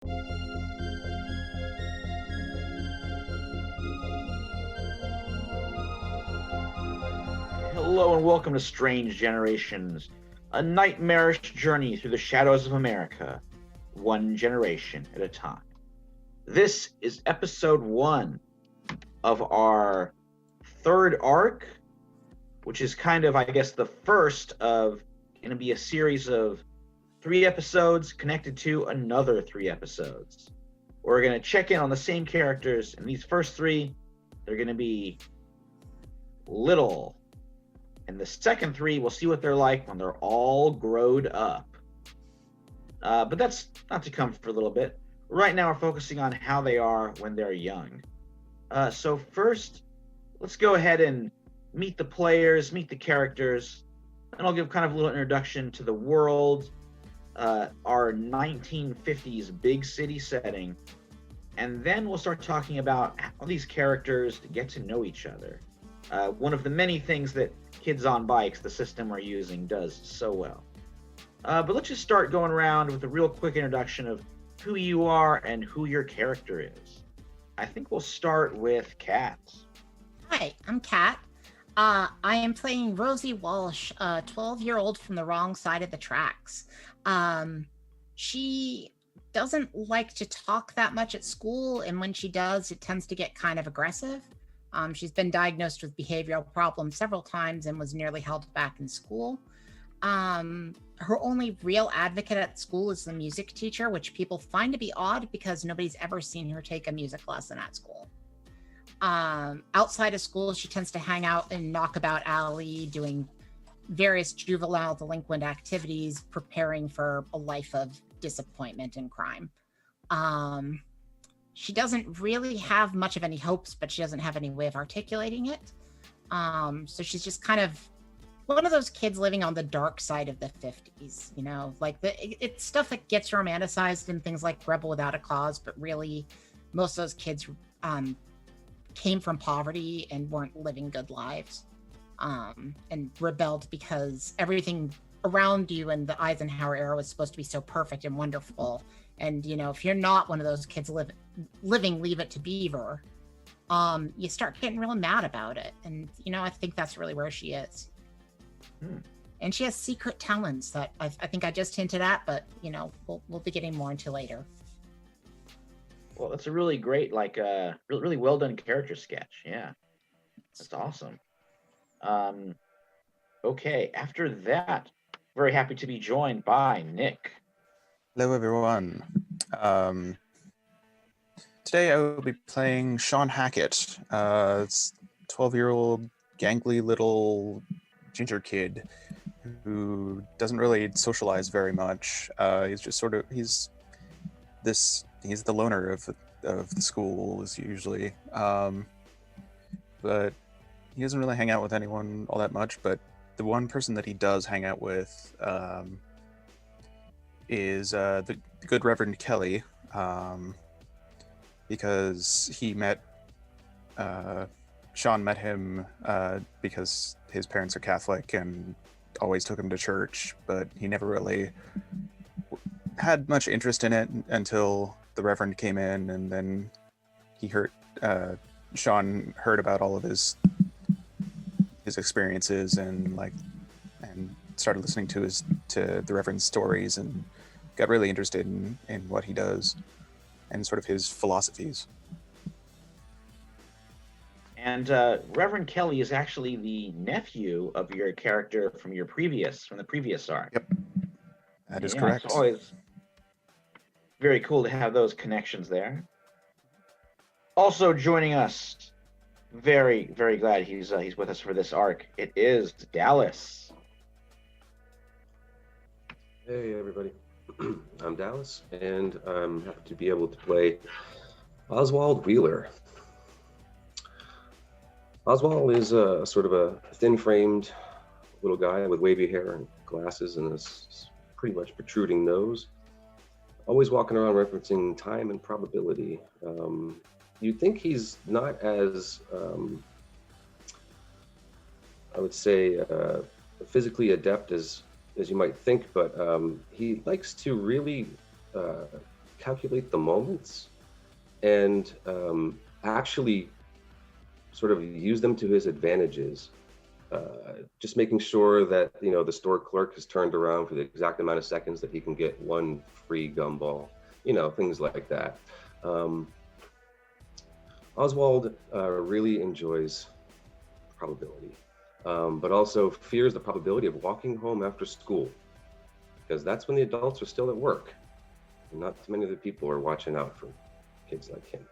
Hello and welcome to Strange Generations, a nightmarish journey through the shadows of America, one generation at a time. This is episode 1 of our third arc, which is kind of, I guess, the first of going to be a series of 3 episodes connected to another 3 episodes. We're going to check in on the same characters, and these first 3, they're going to be little. And the second 3, we'll see what they're like when they're all growed up. But that's not to come for a little bit. Right now, we're focusing on how they are when they're young. So first, let's go ahead and meet the players, meet the characters, and I'll give kind of a little introduction to the world, our 1950s big city setting, and then we'll start talking about how these characters get to know each other. One of the many things that Kids on Bikes, the system we're using, does so well. But let's just start going around with a real quick introduction of who you are and who your character is. I think we'll start with Kat. Hi, I'm Kat. I am playing Rosie Walsh, a 12-year-old from the wrong side of the tracks. She doesn't like to talk that much at school, and when she does, it tends to get kind of aggressive. She's been diagnosed with behavioral problems several times and was nearly held back in school. Her only real advocate at school is the music teacher, which people find to be odd because nobody's ever seen her take a music lesson at school. Outside of school, she tends to hang out in Knockabout Alley, doing various juvenile delinquent activities, preparing for a life of disappointment and crime. She doesn't really have much of any hopes, but she doesn't have any way of articulating it. So she's just kind of one of those kids living on the dark side of the 50s, you know, like it's stuff that gets romanticized in things like Rebel Without a Cause, but really most of those kids came from poverty and weren't living good lives, and rebelled because everything around you in the Eisenhower era was supposed to be so perfect and wonderful. And, you know, if you're not one of those kids living Leave It to Beaver, you start getting really mad about it. And, you know, I think that's really where she is. And she has secret talents that I think I just hinted at, but, you know, we'll be getting more into later. Well, that's a really great, really well done character sketch. Yeah, that's awesome. Okay, after that, very happy to be joined by Nick. Hello, everyone. Today I will be playing Sean Hackett, 12-year-old gangly little ginger kid who doesn't really socialize very much. He's just he's the loner of the school is usually, but he doesn't really hang out with anyone all that much. But the one person that he does hang out with is the good Reverend Kelly, because Sean met him because his parents are Catholic and always took him to church, but he never really had much interest in it until the Reverend came in, and then Sean heard about all of his experiences and started listening to the Reverend's stories and got really interested in what he does and sort of his philosophies. And Reverend Kelly is actually the nephew of your character from the previous arc. Yep, that is correct. It's always very cool to have those connections there. Also joining us, very, very glad he's with us for this arc. It is Dallas. Hey everybody, I'm Dallas, and I'm happy to be able to play Oswald Wheeler. Oswald is a sort of a thin-framed little guy with wavy hair and glasses and a pretty much protruding nose. Always walking around referencing time and probability. You'd think he's not as, I would say, physically adept as you might think, but he likes to really calculate the moments and actually sort of use them to his advantages. Just making sure that, you know, the store clerk has turned around for the exact amount of seconds that he can get one free gumball, you know, things like that. Oswald really enjoys probability, but also fears the probability of walking home after school, because that's when the adults are still at work. And not too many of the people are watching out for kids like him.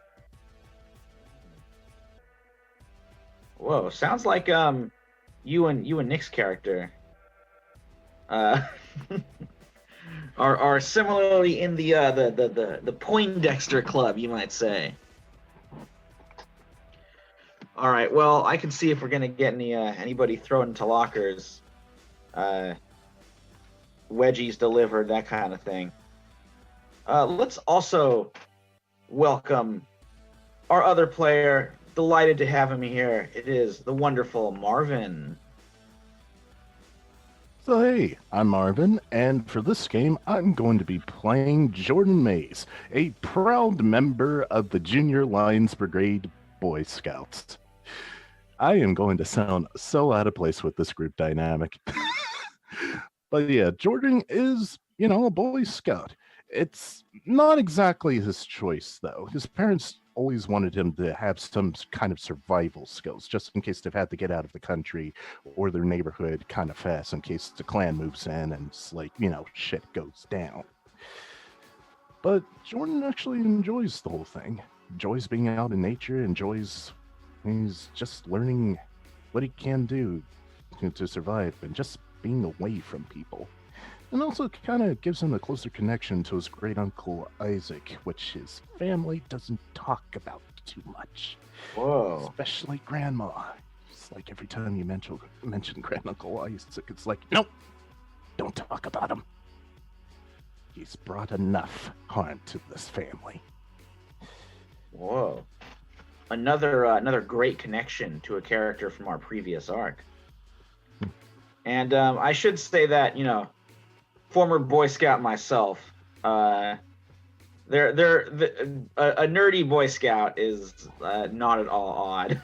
Whoa, sounds like you and Nick's character are similarly in the Poindexter Club, you might say. All right, well, I can see if we're gonna get anybody thrown into lockers, wedgies delivered, that kind of thing. Let's also welcome our other player. Delighted to have him here. It is the wonderful Marvin. So hey, I'm Marvin, and for this game, I'm going to be playing Jordan Mays, a proud member of the Junior Lions Brigade Boy Scouts. I am going to sound so out of place with this group dynamic. But yeah, Jordan is, you know, a Boy Scout. It's not exactly his choice, though. His parents always wanted him to have some kind of survival skills, just in case they've had to get out of the country or their neighborhood kind of fast, in case the clan moves in and it's like, you know, shit goes down. But Jordan actually enjoys the whole thing. Enjoys being out in nature, he's just learning what he can do to survive and just being away from people. And also kind of gives him a closer connection to his great uncle Isaac, which his family doesn't talk about too much. Whoa. Especially Grandma. It's like every time you mention Grand Uncle Isaac, it's like, nope, don't talk about him. He's brought enough harm to this family. Whoa. Another great connection to a character from our previous arc. And I should say that, you know, former Boy Scout myself, a nerdy Boy Scout is not at all odd.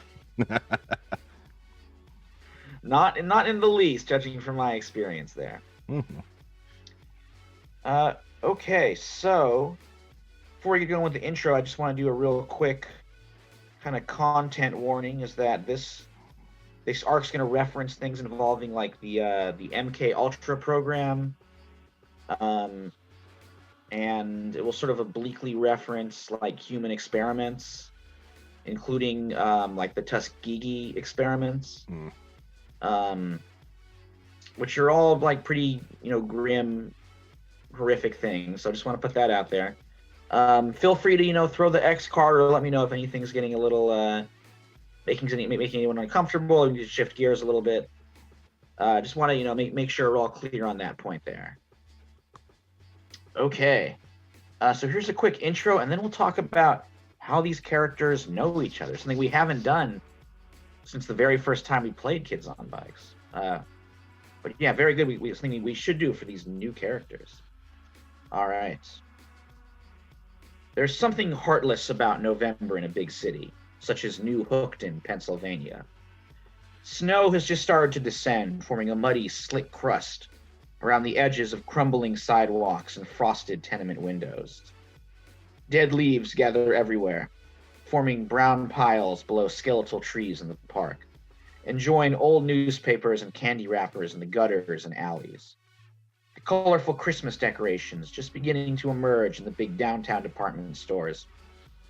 not in the least, judging from my experience there. Okay, so before we get going with the intro, I just want to do a real quick kind of content warning. Is that this arc's going to reference things involving like the MK Ultra program. And it will sort of obliquely reference like human experiments, including like the Tuskegee experiments, which are all like pretty, you know, grim, horrific things. So I just want to put that out there. Feel free to, you know, throw the X card or let me know if anything's getting a little making anyone uncomfortable. We need to shift gears a little bit. Just want to, you know, make sure we're all clear on that point there. Okay, so here's a quick intro, and then we'll talk about how these characters know each other, something we haven't done since the very first time we played Kids on Bikes. But yeah, very good. Something we should do for these new characters. All right. There's something heartless about November in a big city, such as New Hookton, Pennsylvania. Snow has just started to descend, forming a muddy, slick crust around the edges of crumbling sidewalks and frosted tenement windows. Dead leaves gather everywhere, forming brown piles below skeletal trees in the park, and join old newspapers and candy wrappers in the gutters and alleys. The colorful Christmas decorations just beginning to emerge in the big downtown department stores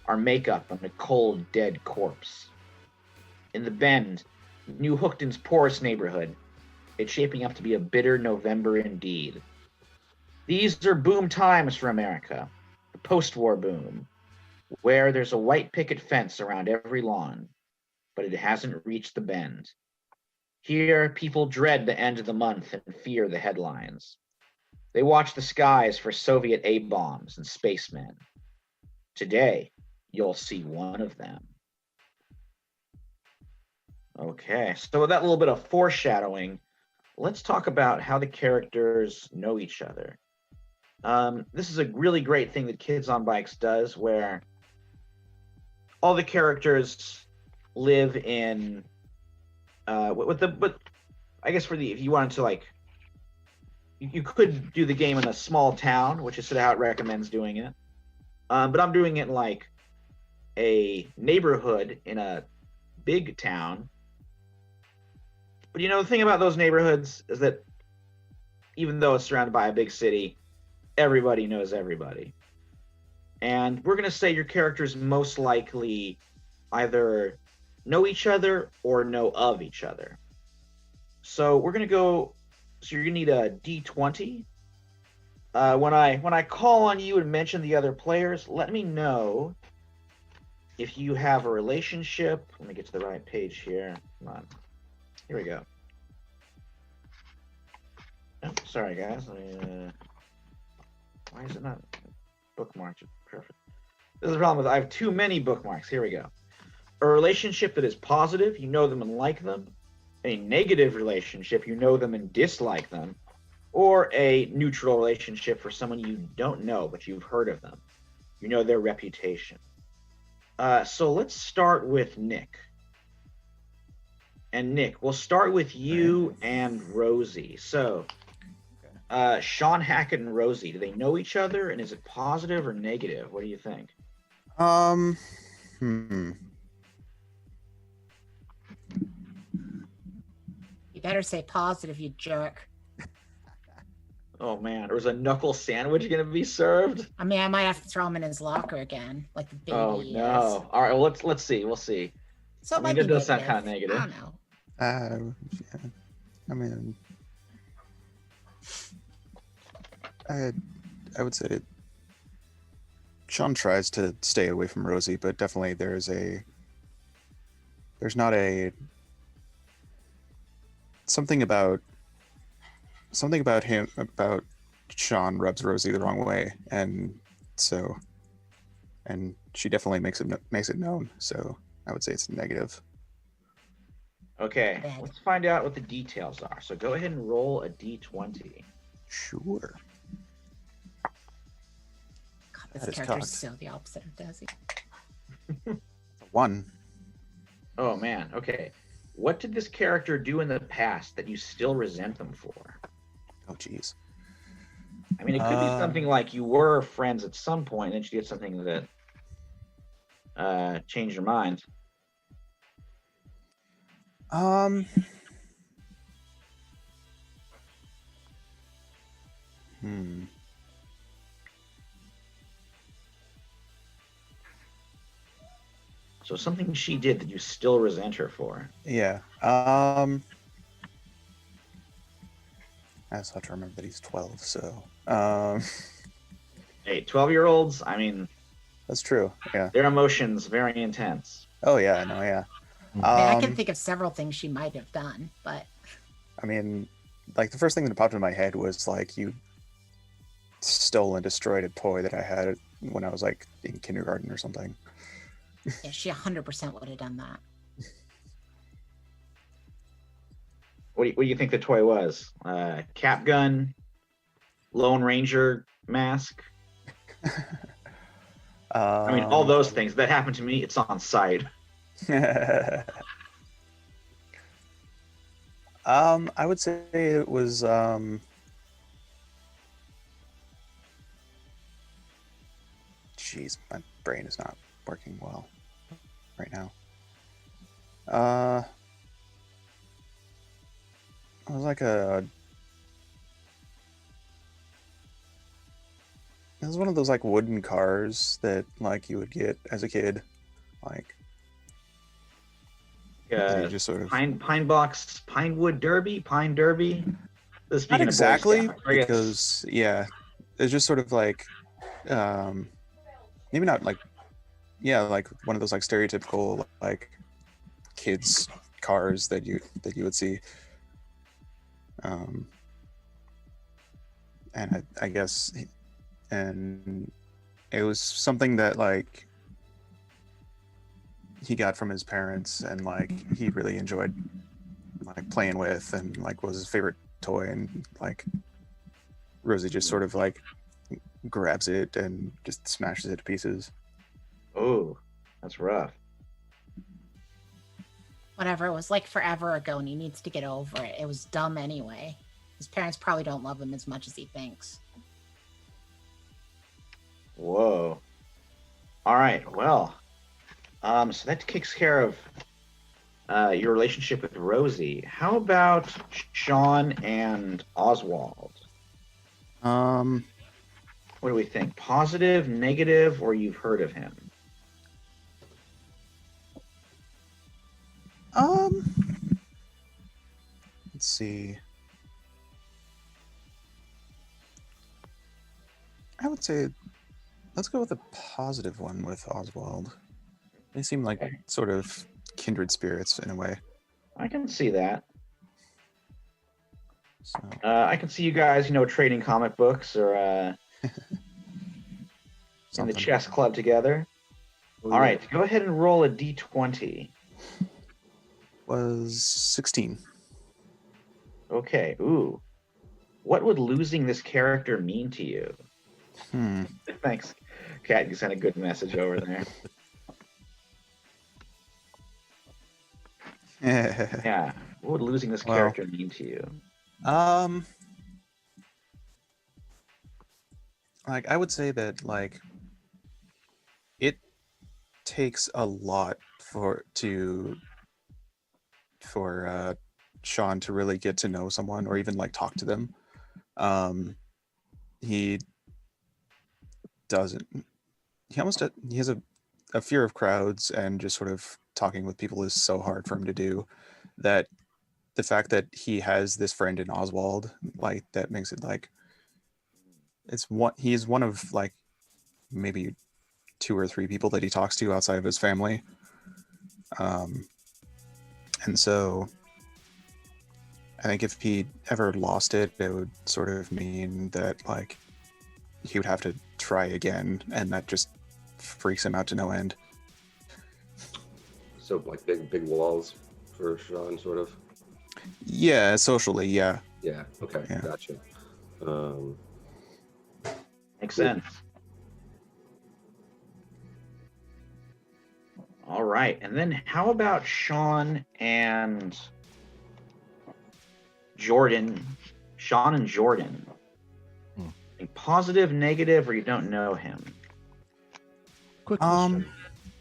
are makeup on a cold, dead corpse. In the Bend, New Hookton's poorest neighborhood, it's shaping up to be a bitter November indeed. These are boom times for America, the post-war boom, where there's a white picket fence around every lawn, but it hasn't reached the Bend. Here, people dread the end of the month and fear the headlines. They watch the skies for Soviet A-bombs and spacemen. Today, you'll see one of them. Okay, so with that little bit of foreshadowing, let's talk about how the characters know each other. This is a really great thing that Kids on Bikes does, where all the characters live in but I guess if you wanted to, like, you could do the game in a small town, which is sort of how it recommends doing it. But I'm doing it in like a neighborhood in a big town. But the thing about those neighborhoods is that even though it's surrounded by a big city, everybody knows everybody. And we're going to say your characters most likely either know each other or know of each other. So we're going to go, so you're going to need a D20. When I call on you and mention the other players, let me know if you have a relationship. Let me get to the right page here. Come on. Here we go. Oh, sorry, guys. Why is it not bookmarked? Perfect. This is the problem with I have too many bookmarks. Here we go. A relationship that is positive, you know them and like them. A negative relationship, you know them and dislike them. Or a neutral relationship for someone you don't know, but you've heard of them. You know their reputation. So let's start with Nick. And Nick, we'll start with you and Rosie. So, Sean Hackett and Rosie, do they know each other? And is it positive or negative? What do you think? You better say positive, you jerk. Oh man, or is a knuckle sandwich going to be served? I mean, I might have to throw him in his locker again, like the baby. Oh no! All right, well let's see. We'll see. So it does sound kind of negative. I don't know. Yeah. I mean, I would say Sean tries to stay away from Rosie, but definitely there's not a something about Sean rubs Rosie the wrong way, and she definitely makes it known. So I would say it's negative. Okay, let's find out what the details are. So go ahead and roll a d20. Sure. God, this character's so the opposite of Desi. 1. Oh man. Okay. What did this character do in the past that you still resent them for? Oh geez. I mean, it could be something like you were friends at some point, and then she did something that changed your mind. So something she did that you still resent her for. Yeah. I also have to remember that he's 12, so Hey, 12-year-olds, I mean, that's true. Yeah. Their emotions very intense. Oh yeah, no, yeah. I can think of several things she might have done, but I mean, like the first thing that popped in my head was like you stole and destroyed a toy that I had when I was like in kindergarten or something. yeah, she 100% would have done that. What do you think the toy was? Cap gun, Lone Ranger mask. I mean, all those things that happened to me. It's on site. I would say it was Jeez, my brain is not working well right now. It was like it was one of those like wooden cars that like you would get as a kid, like you just sort of Pinewood Derby, Pine Derby. Not exactly, because yeah, it's just sort of like maybe not like like one of those like stereotypical like kids cars that you would see. And I guess, and it was something that like he got from his parents, and like he really enjoyed like playing with, and like was his favorite toy, and like Rosie just sort of like grabs it and just smashes it to pieces. Oh, that's rough. Whatever, it was like forever ago and he needs to get over it. It was dumb anyway. His parents probably don't love him as much as he thinks. Whoa. All right. Well, so that takes care of your relationship with Rosie. How about Sean and Oswald? What do we think? Positive, negative, or you've heard of him? Let's see. I would say let's go with a positive one with Oswald. They seem like sort of kindred spirits in a way. I can see that. So, I can see you guys, trading comic books or in the something. chess club together. All right, go ahead and roll a d20. Was 16. Okay. Ooh. What would losing this character mean to you? Thanks, Kat. You sent a good message over there. Yeah. What would losing this character mean to you? Like I would say that like it takes a lot for Sean to really get to know someone or even like talk to them. He doesn't. He has a fear of crowds, and just sort of talking with people is so hard for him to do that the fact that he has this friend in Oswald, like that makes it like he's one of like maybe 2 or 3 people that he talks to outside of his family. And so I think if he ever lost it, it would sort of mean that like he would have to try again, and that just freaks him out to no end. So like big walls for Sean, sort of. Yeah, socially, yeah. Yeah. Okay. Yeah. Gotcha. Makes sense. All right, and then how about Sean and Jordan? Sean and Jordan. Positive, negative, or you don't know him? Quick question.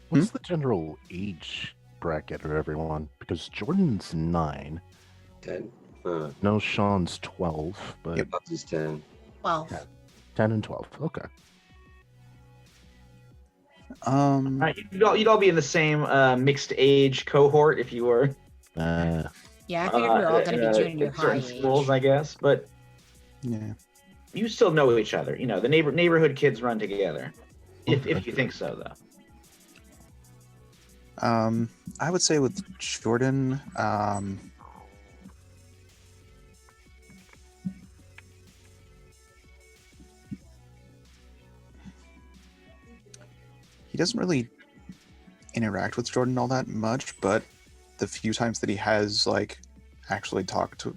What's the general age bracket of everyone? Because Jordan's 9. 10. No, Sean's 12, but Yep. Bubs is 10. 12. Yeah. 10 and 12. Okay. All right, you'd all be in the same mixed age cohort if you were. Yeah, I figured we were all going to be junior at high certain age. schools, I guess, but yeah. you still know each other. The neighborhood kids run together. If you think so, though. I would say with Jordan, he doesn't really interact with Jordan all that much, but the few times that he has like actually talked to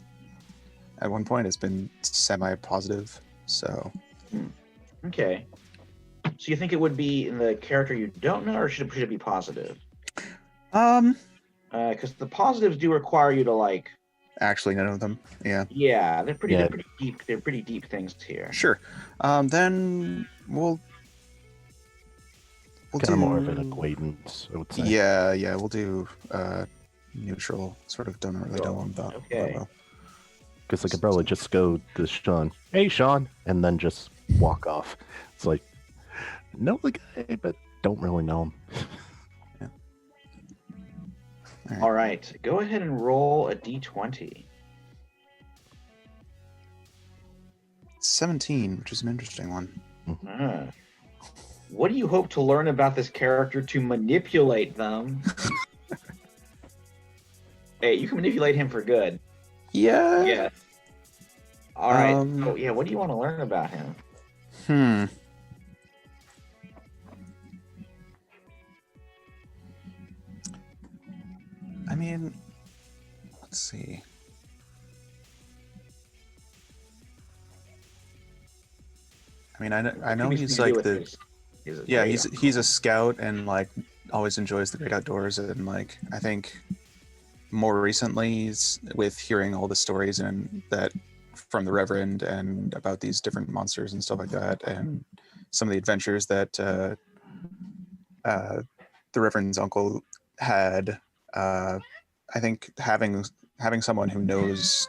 at one point, it's been semi-positive. So Okay. So you think it would be in the character you don't know, or should it be positive? Because the positives do require you to like. Actually, none of them. Yeah. Yeah, they're pretty deep. They're pretty deep things here. Sure. Then we'll Kind of more of an acquaintance, I would say. Yeah, we'll do neutral. Sort of don't really know him that well. Because I could probably just go to Sean. Hey, Sean, and then just walk off. It's like, know the guy, but don't really know him. Yeah. All right, go ahead and roll a d20. 17, which is an interesting one. What do you hope to learn about this character to manipulate them? Hey, you can manipulate him for good. Yeah. Yeah. All right. What do you want to learn about him? I mean, let's see. I mean, I know Could be he's something to like do the with his yeah great he's a scout and like always enjoys the great outdoors, and like I think more recently with hearing all the stories and that from the Reverend and about these different monsters and stuff like that, and some of the adventures that the Reverend's uncle had. I think having someone who knows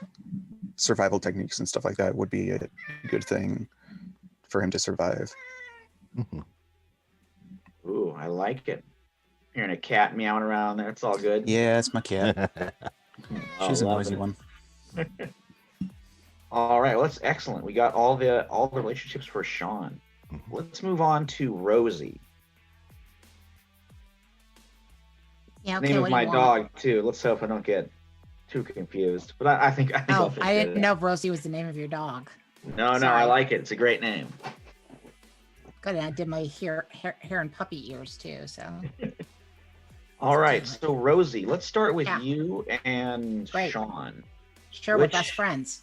survival techniques and stuff like that would be a good thing for him to survive. Mhm. Ooh, I like it. Hearing a cat meowing around there, it's all good. Yeah, it's my cat. Oh, She's a love noisy it. one. All right, well, that's excellent. We got all the relationships for Sean. Mhm. Let's move on to Rosie. Yeah, okay, Name what of do my you want? dog too. Let's hope I don't get too confused. But I think I'll Oh, fit I good. didn't know Rosie was the name of your dog. No, I Sorry. like it. It's a great name. Good, and I did my hair and puppy ears too, so. All right, do it. so Rosie, let's start with Yeah. you and Great. Sean. Sure, we're Which- best friends.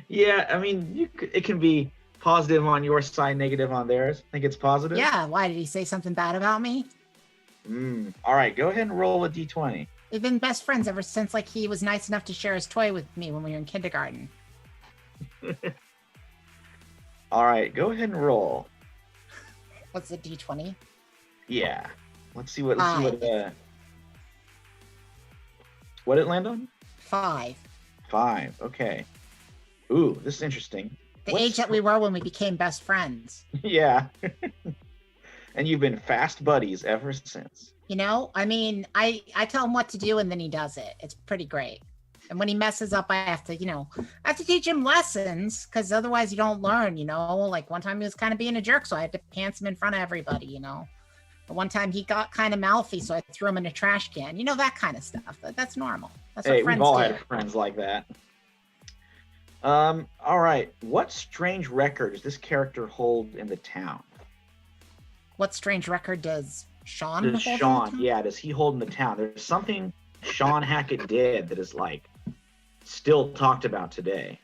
Yeah, I mean, it can be positive on your side, negative on theirs. Think it's positive? Yeah, why did he say something bad about me? All right, go ahead and roll a d20. We've been best friends ever since like he was nice enough to share his toy with me when we were in kindergarten. All right, go ahead and roll. What's the D20? Yeah. Let's see what what did it land on? 5. 5. Okay. Ooh, this is interesting. The What's age that we were when we became best friends. Yeah. And you've been fast buddies ever since. You know, I mean, I tell him what to do and then he does it. It's pretty great. And when he messes up, I have to teach him lessons because otherwise you don't learn, you know? Like one time he was kind of being a jerk, so I had to pants him in front of everybody, you know? But one time he got kind of mouthy, so I threw him in a trash can. You know, that kind of stuff. That's normal. That's what Hey, friends we've all do. had friends like that. All right. What strange record does this character hold in the town? What strange record does Sean Does hold in the Sean, town? yeah, does he hold in the town? There's something Sean Hackett did that is like still talked about today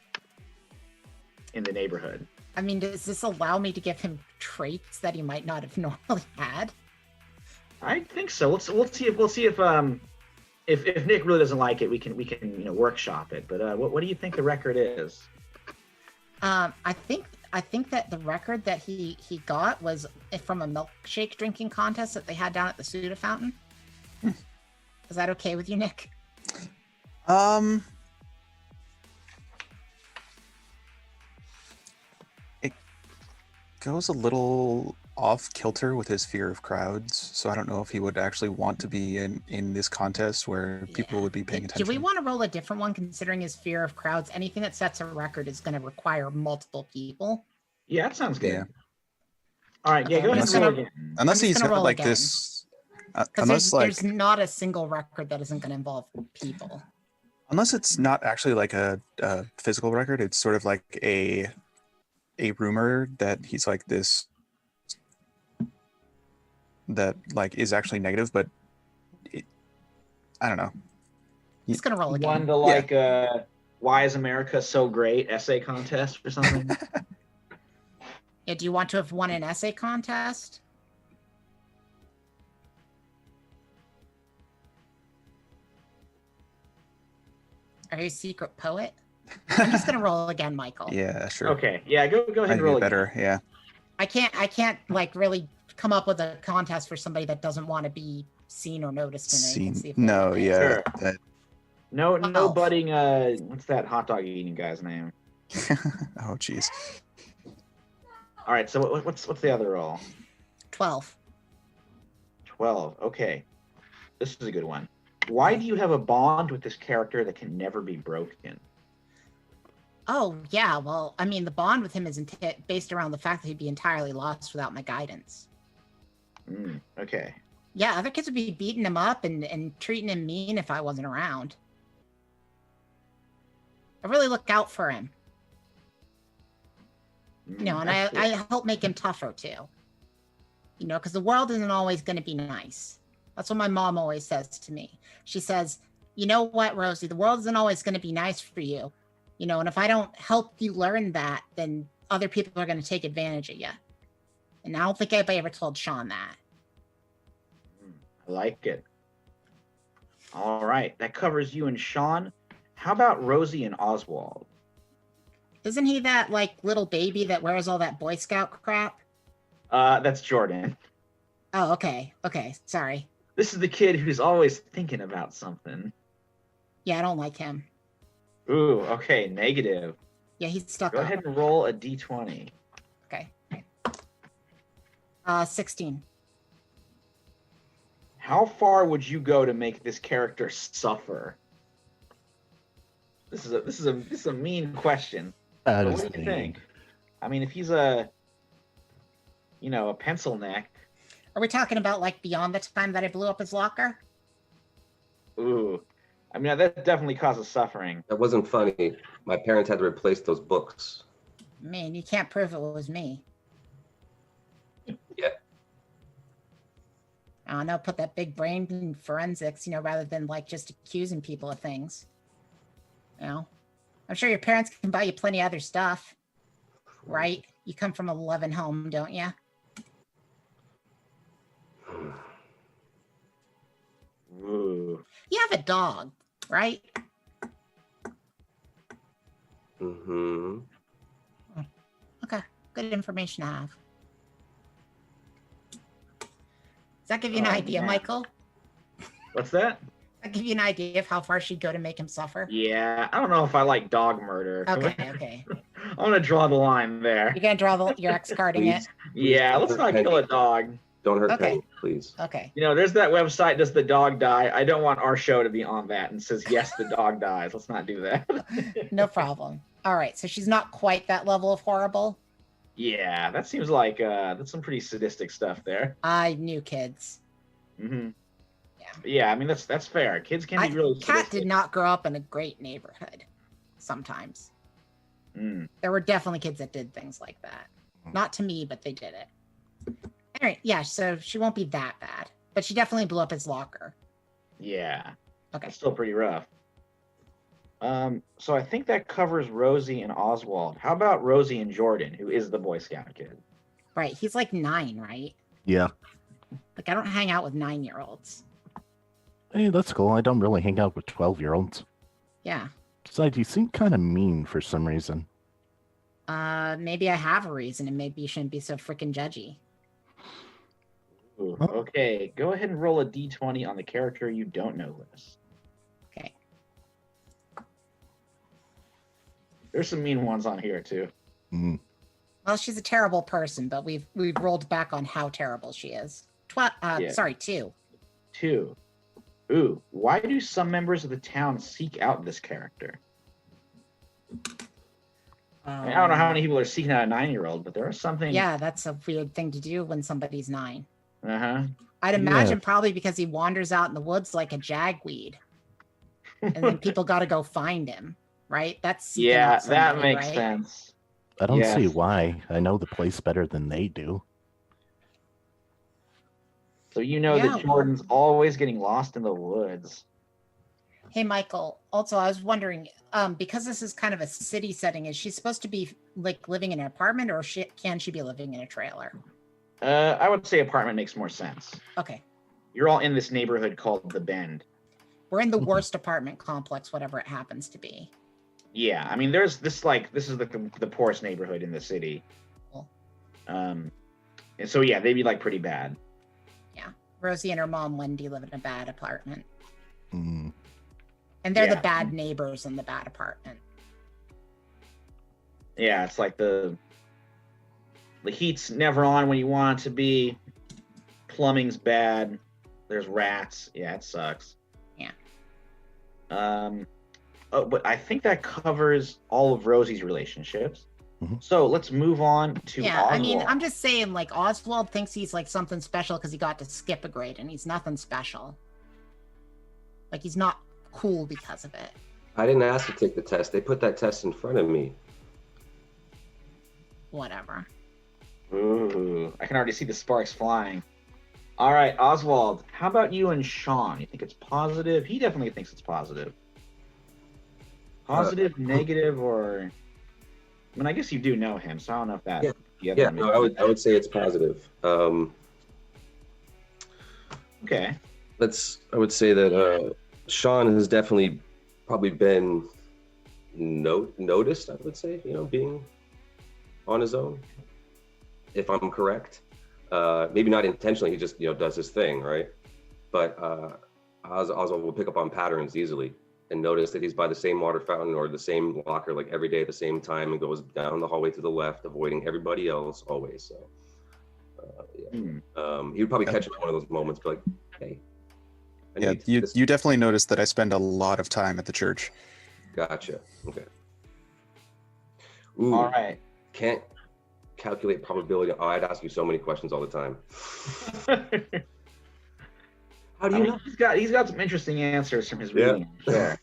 in the neighborhood. I mean, does this allow me to give him traits that he might not have normally had? I think so. We'll see if Nick really doesn't like it, we can workshop it. But what do you think the record is? I think that the record that he got was from a milkshake drinking contest that they had down at the soda fountain. Is that okay with you, Nick? It goes a little off kilter with his fear of crowds, so I don't know if he would actually want to be in this contest where people would be paying attention. Do we want to roll a different one considering his fear of crowds? Anything that sets a record is going to require multiple people. Yeah, that sounds good. Yeah. All right, yeah, go ahead and roll again. Unless I'm just he's gonna got roll like again. this Because there's not a single record that isn't going to involve people. unless it's not actually like a physical record, it's sort of like a rumor that he's like this that like is actually negative, but I don't know. He's going to roll One again. to like why is America so great essay contest or something? Yeah, do you want to have won an essay contest? Are you a secret poet? I'm just gonna roll again, Michael. Yeah, sure. Okay, yeah, go ahead Might and be roll better. again. Yeah. I can't like really come up with a contest for somebody that doesn't want to be seen or noticed in it. Let's see if they No, can. yeah. Sure. That, No Oh. budding. What's that hot dog eating guy's name? oh, jeez. All right, so what's the other roll? 12. 12. Okay, this is a good one. Why do you have a bond with this character that can never be broken? Oh yeah, well, I mean, the bond with him is based around the fact that he'd be entirely lost without my guidance. Okay. Yeah, other kids would be beating him up and treating him mean if I wasn't around. I really look out for him. You know, and That's I help make him tougher too. You know, because the world isn't always going to be nice. That's what my mom always says to me. She says, you know what, Rosie, the world isn't always going to be nice for you. You know, and if I don't help you learn that, then other people are going to take advantage of you. And I don't think anybody ever told Sean that. I like it. All right, that covers you and Sean. How about Rosie and Oswald? Isn't he that like little baby that wears all that Boy Scout crap? That's Jordan. Oh, okay. Okay, sorry. This is the kid who's always thinking about something. Yeah, I don't like him. Ooh, okay, negative. Yeah, he's stuck Go up. ahead and roll a d20. Okay. 16. How far would you go to make this character suffer? This is a mean question. That But is what do you mean. think? I mean, if he's a pencil neck. Are we talking about like beyond the time that I blew up his locker? Ooh, I mean that definitely causes suffering. That wasn't funny. My parents had to replace those books. Man, you can't prove it was me. Yeah. I don't know, put that big brain in forensics, rather than like just accusing people of things. I'm sure your parents can buy you plenty of other stuff, right? You come from a loving home, don't you? Ooh. You have a dog, right? Mm-hmm. Okay, good information to have. Does that give you an Oh, idea, man. Michael? What's that? That give you an idea of how far she'd go to make him suffer? Yeah, I don't know if I like dog murder. Okay. I'm gonna draw the line there. You're gonna draw your ex carding it? Yeah, let's not kill a dog. Don't hurt Okay. Penny, please. Okay. There's that website, Does the Dog Die? I don't want our show to be on that and says, yes, the dog dies. Let's not do that. No problem. All right, so she's not quite that level of horrible. Yeah, that seems like that's some pretty sadistic stuff there. I knew kids. Mm-hmm. Yeah. Yeah, I mean, that's fair. Kids can be really Kat sadistic. did not grow up in a great neighborhood. Sometimes Mm. there were definitely kids that did things like that. Not to me, but they did it. All right, yeah. So she won't be that bad, but she definitely blew up his locker. Yeah. Okay. It's still pretty rough. So I think that covers Rosie and Oswald. How about Rosie and Jordan, who is the Boy Scout kid? Right. He's like 9, right? Yeah. Like I don't hang out with 9-year-olds. Hey, that's cool. I don't really hang out with 12-year-olds. Yeah. Besides, you seem kind of mean for some reason. Maybe I have a reason, and maybe you shouldn't be so freaking judgy. Ooh, Huh? okay, go ahead and roll a d20 on the character you don't know list. Okay. There's some mean ones on here too. Mm. Well, she's a terrible person, but we've rolled back on how terrible she is. Yeah. Sorry, 2. 2. Ooh, why do some members of the town seek out this character? I mean, I don't know how many people are seeking out a 9-year-old, but there are something. Yeah, that's a weird thing to do when somebody's 9. Uh-huh. I'd imagine probably because he wanders out in the woods like a jagweed, and then people got to go find him, right? That's seeking Yeah, out that somebody, makes right? sense. I don't see Yes. why. I know the place better than they do. So Yeah. that Jordan's always getting lost in the woods. Hey, Michael. Also, I was wondering, because this is kind of a city setting, is she supposed to be like living in an apartment, or can she be living in a trailer? I would say apartment makes more sense. Okay, You're all in this neighborhood called The Bend. we're in the worst apartment complex, whatever it happens to be. Yeah, I mean, there's this is the poorest neighborhood in the city. Cool. And so yeah, they'd be like pretty bad. Rosie and her mom, Wendy, live in a bad apartment, Mm. and they're Yeah. the bad neighbors in the bad apartment. Yeah, it's like the heat's never on when you want it to be. Plumbing's bad. There's rats. Yeah, it sucks. Yeah. Oh, but I think that covers all of Rosie's relationships. Mhm. So let's move on to Yeah, Oswald. I mean, I'm just saying, like, Oswald thinks he's like something special because he got to skip a grade, and he's nothing special. Like, he's not cool because of it. I didn't ask to take the test. They put that test in front of me. Whatever. Ooh, I can already see the sparks flying. All right, Oswald, how about you and Sean? You think it's positive? He definitely thinks it's positive. Positive, negative, or I mean, I guess you do know him, so I don't know if that. Yeah. The other Yeah, one no, I would say it's positive. Okay. I would say that Sean has definitely probably been noticed, I would say, being on his own, if I'm correct. Maybe not intentionally, he just, does his thing, right? But Oswald will pick up on patterns easily and notice that he's by the same water fountain or the same locker like every day at the same time and goes down the hallway to the left, avoiding everybody else always. So, he would probably catch him at one of those moments, be like, hey. You definitely noticed that I spend a lot of time at the church. Gotcha. Okay. Ooh, All right. can't calculate probability. Oh, I'd ask you so many questions all the time. How do you know? He's got some interesting answers from his reading. Sure.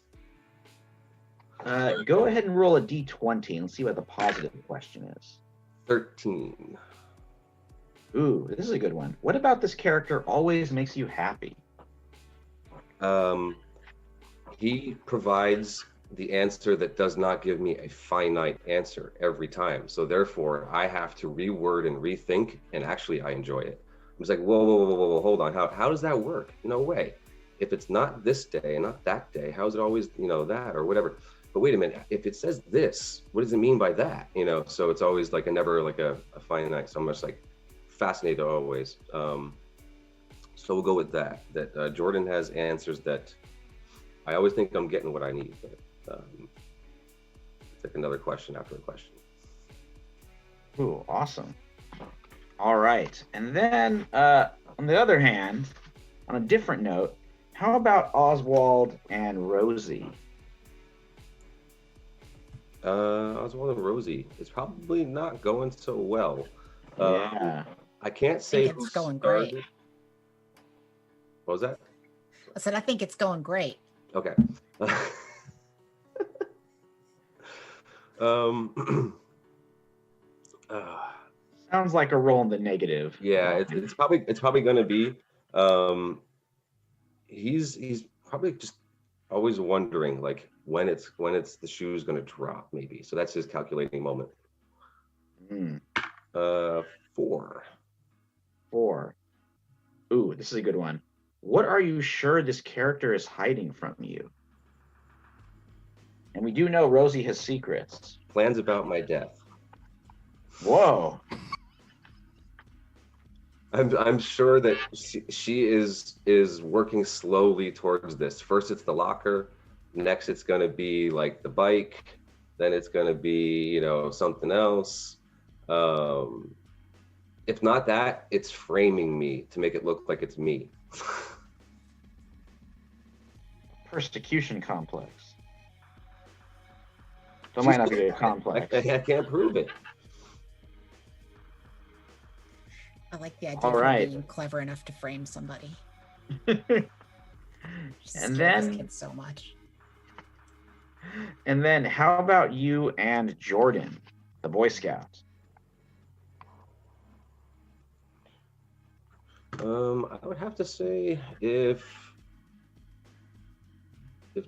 Go ahead and roll a d20 and see what the positive question is. 13. Ooh, this is a good one. What about this character always makes you happy? He provides the answer that does not give me a finite answer every time. So therefore, I have to reword and rethink, and actually, I enjoy it. I was like, whoa, hold on. How does that work? No way. If it's not this day and not that day, how is it always, that or whatever? But wait a minute, if it says this, what does it mean by that? So it's always like a finite. So I'm just like fascinated always. So we'll go with that Jordan has answers that I always think I'm getting what I need, but it's like another question after a question. Ooh, awesome. All right. And then on the other hand, on a different note, how about Oswald and Rosie? Oswald and Rosie, it's probably not going so well. Yeah. I can't say it's going great. What was that? I said, I think it's going great. Okay. Sounds like a roll in the negative. Yeah, it's probably going to be. He's probably just always wondering like when it's the shoe's going to drop, maybe. So that's his calculating moment. 4. Ooh, this is a good one. What are you sure this character is hiding from you? And we do know Rosie has secrets. Plans about my death. Whoa. I'm sure that she is working slowly towards this. First it's the locker, next it's going to be like the bike, then it's going to be, something else. If not that, it's framing me to make it look like it's me. Persecution complex. That might not be a complex. I can't prove it. I like the idea All of right. being clever enough to frame somebody. And then this kid so much. And then how about you and Jordan, the Boy Scout? I would have to say if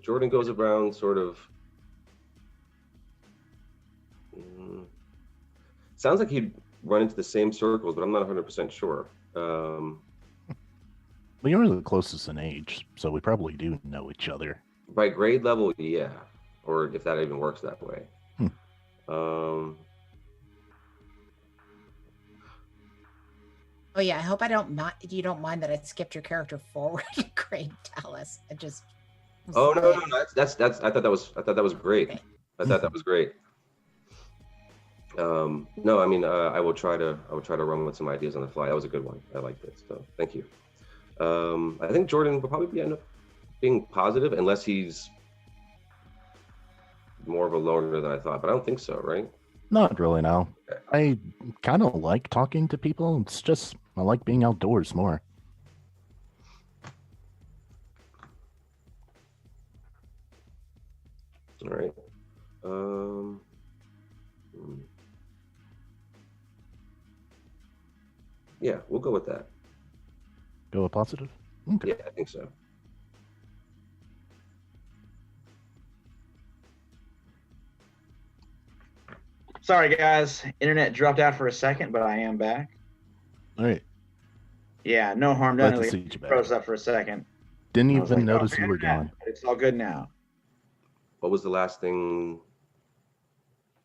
Jordan goes around sort of sounds like he'd run into the same circles, but I'm not 100% sure. Well, you're the closest in age, so we probably do know each other. By grade level, yeah. Or if that even works that way. Oh yeah, I hope you don't mind that I skipped your character forward in grade, Dallas. I just. No, that's I thought that was great. Okay. I thought that was great. No, I mean I will try to run with some ideas on the fly. That was a good one. I liked it. So thank you. I think Jordan will probably end up being positive unless he's more of a loner than I thought, but I don't think so, right? Not really, no. I kind of like talking to people. It's just, I like being outdoors more. All right. Yeah, we'll go with that. Go with positive? Okay. Yeah, I think so. Sorry, guys. Internet dropped out for a second, but I am back. All right. Yeah, no harm Glad done. to We see you back. froze up for a second. Didn't I was even like, oh, notice you were internet. gone. It's all good now. What was the last thing?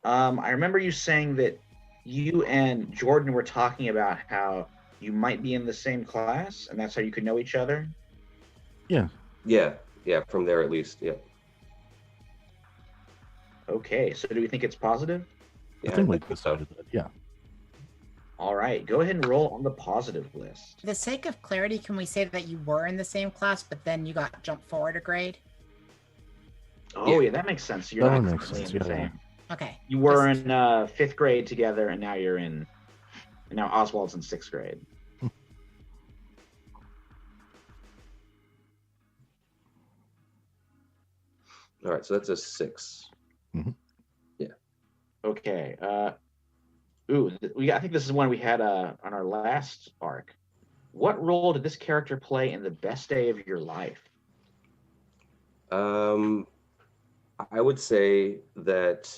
I remember you saying that you and Jordan were talking about how you might be in the same class, and that's how you could know each other. Yeah. Yeah, from there at least. Yeah. Okay, so do we think it's positive? Yeah, I think we so. decided that. Yeah. All right, go ahead and roll on the positive list. For the sake of clarity, can we say that you were in the same class, but then you got jumped forward a grade? Oh, yeah, that makes sense. You're That not would make currently sense, in the yeah. same. Okay. You were Just- in 5th grade together, and now you're in. And now Oswald's in 6th grade. All right, so that's a 6. Okay. I think this is one we had on our last arc. What role did this character play in the best day of your life? I would say that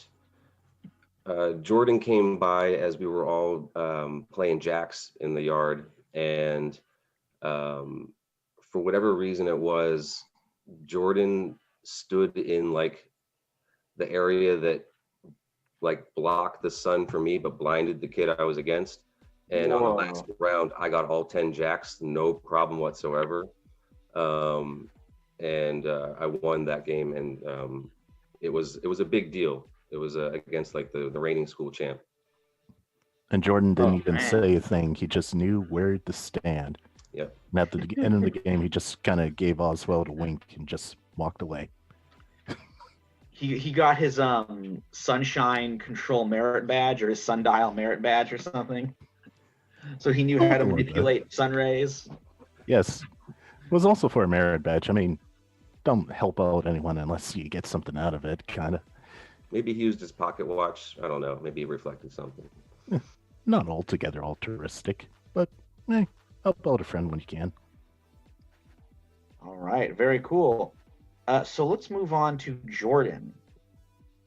Jordan came by as we were all playing jacks in the yard, and for whatever reason it was, Jordan stood in like the area that like blocked the sun for me but blinded the kid I was against, and on the last round I got all 10 jacks, no problem whatsoever, and I won that game, and it was a big deal. It was against like the reigning school champ. And Jordan didn't even man. say a thing. He just knew where to stand. Yep. And at the end of the game, he just kind of gave Oswald a wink and just walked away. He got his sunshine control merit badge or his sundial merit badge or something. So he knew how to Something like that. manipulate sun rays. Yes. It was also for a merit badge. I mean, don't help out anyone unless you get something out of it, kind of. Maybe he used his pocket watch. I don't know. Maybe he reflected something. Not altogether altruistic, but help out a friend when you can. All right, very cool. So let's move on to Jordan.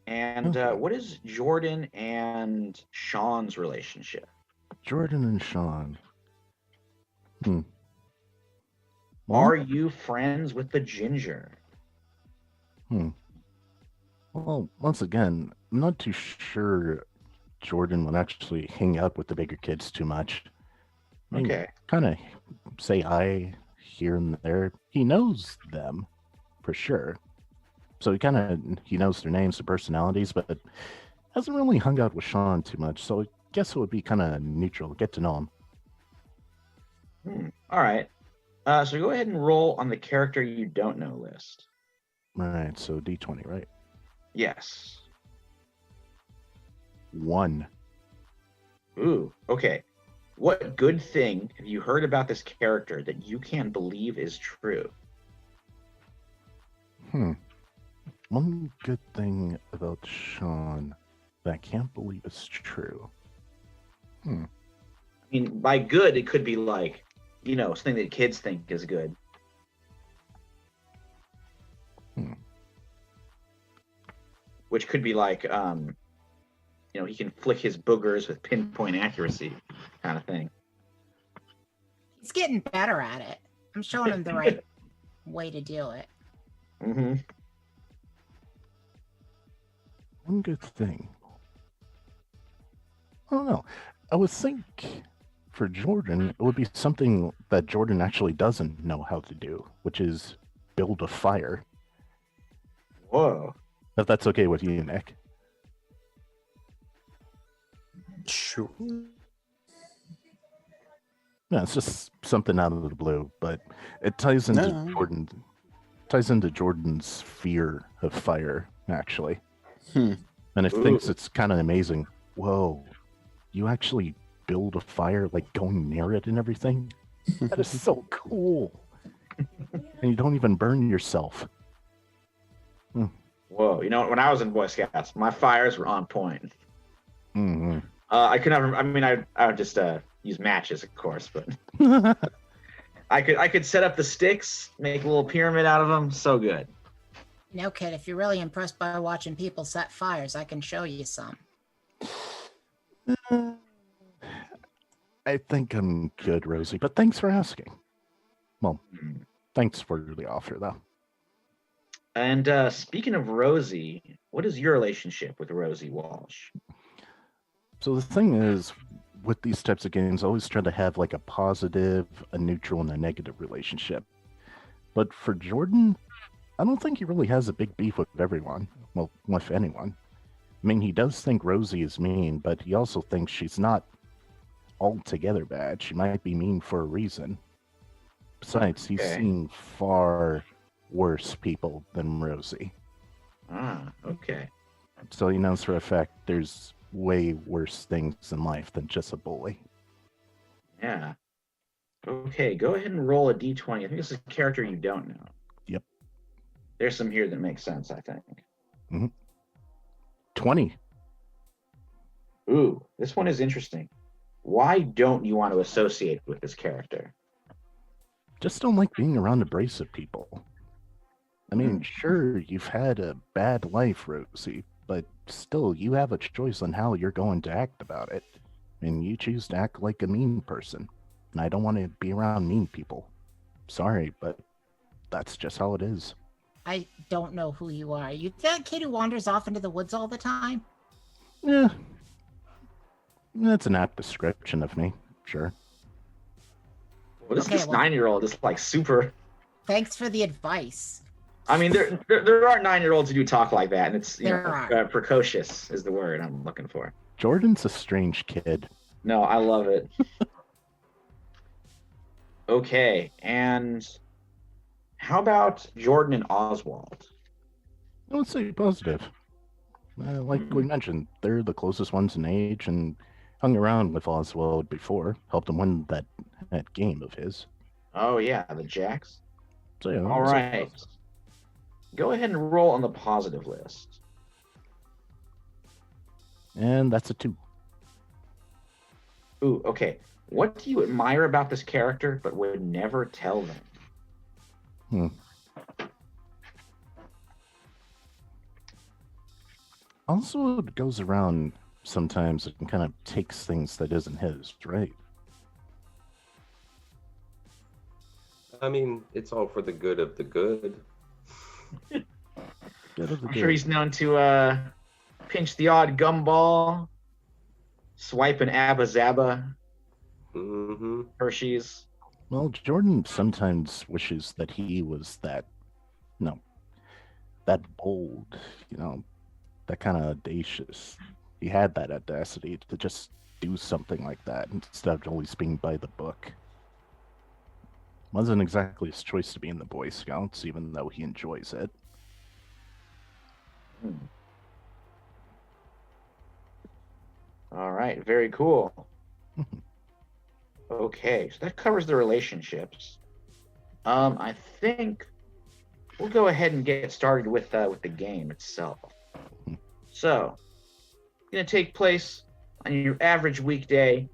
And what is Jordan and Sean's relationship? Jordan and Sean. Are you friends with the ginger? Well, once again, I'm not too sure Jordan would actually hang out with the bigger kids too much. Okay. Kind of say hi here and there. He knows them for sure. So he knows their names, their personalities, but hasn't really hung out with Sean too much. So I guess it would be kind of neutral, get to know him. All right. So go ahead and roll on the character you don't know list. Right, so D20, right? Yes. 1. Ooh, okay. What good thing have you heard about this character that you can't believe is true? One good thing about Sean that I can't believe is true. I mean, by good, it could be like, something that kids think is good. Which could be like, he can flick his boogers with pinpoint accuracy kind of thing. He's getting better at it. I'm showing him the right way to do it. Mm-hmm. One good thing. I don't know. I would think for Jordan, it would be something that Jordan actually doesn't know how to do, which is build a fire. Whoa. If that's okay with you, Nick. Sure. Yeah, it's just something out of the blue, but it ties into Jordan's fear of fire, actually. And it thinks it's kind of amazing. Whoa, you actually build a fire, like going near it and everything? That is so cool. And you don't even burn yourself. Whoa. When I was in Boy Scouts, my fires were on point. Mm-hmm. I could never, I would just use matches, of course, but I could set up the sticks, make a little pyramid out of them. So good. No, kid, if you're really impressed by watching people set fires, I can show you some. Uh, I think I'm good, Rosie, but thanks for asking. Well, thanks for the offer, though. And speaking of Rosie, what is your relationship with Rosie Walsh? So the thing is, with these types of games, I always try to have like a positive, a neutral, and a negative relationship. But for Jordan, I don't think he really has a big beef with everyone. Well, with anyone. I mean, he does think Rosie is mean, but he also thinks she's not altogether bad. She might be mean for a reason. Besides, he's seen far worse people than Rosie. Ah, okay. So he knows for a fact there's way worse things in life than just a bully. Yeah. Okay, go ahead and roll a d20. I think this is a character you don't know. Yep. There's some here that make sense, I think. Mm-hmm. 20. Ooh, this one is interesting. Why don't you want to associate with this character? Just don't like being around abrasive people. I mean, sure, you've had a bad life, Rosie, but still, you have a choice on how you're going to act about it. And you choose to act like a mean person. And I don't want to be around mean people. Sorry, but that's just how it is. I don't know who you are. You that kid who wanders off into the woods all the time? Yeah. That's an apt description of me, sure. Well, this 9-year-old is like super. Thanks for the advice. I mean, there are 9-year-olds who do talk like that, and it's precocious is the word I'm looking for. Jordan's a strange kid. No, I love it. Okay, and how about Jordan and Oswald? Let's say positive. Like we mentioned, they're the closest ones in age and hung around with Oswald before, helped him win that game of his. Oh, yeah, the Jacks. So, yeah, all right. Go ahead and roll on the positive list. And that's a 2. Ooh, okay. What do you admire about this character but would never tell them? Also, it goes around sometimes and kind of takes things that isn't his, right? I mean, it's all for the good of the good. I'm sure he's known to pinch the odd gumball, swipe an Abba Zaba, Hershey's. Well, Jordan sometimes wishes that he was that bold, that kind of audacious. He had that audacity to just do something like that instead of always being by the book. Wasn't exactly his choice to be in the Boy Scouts, even though he enjoys it. All right, very cool. Okay, so that covers the relationships. I think we'll go ahead and get started with the game itself. So, it's gonna take place on your average weekday.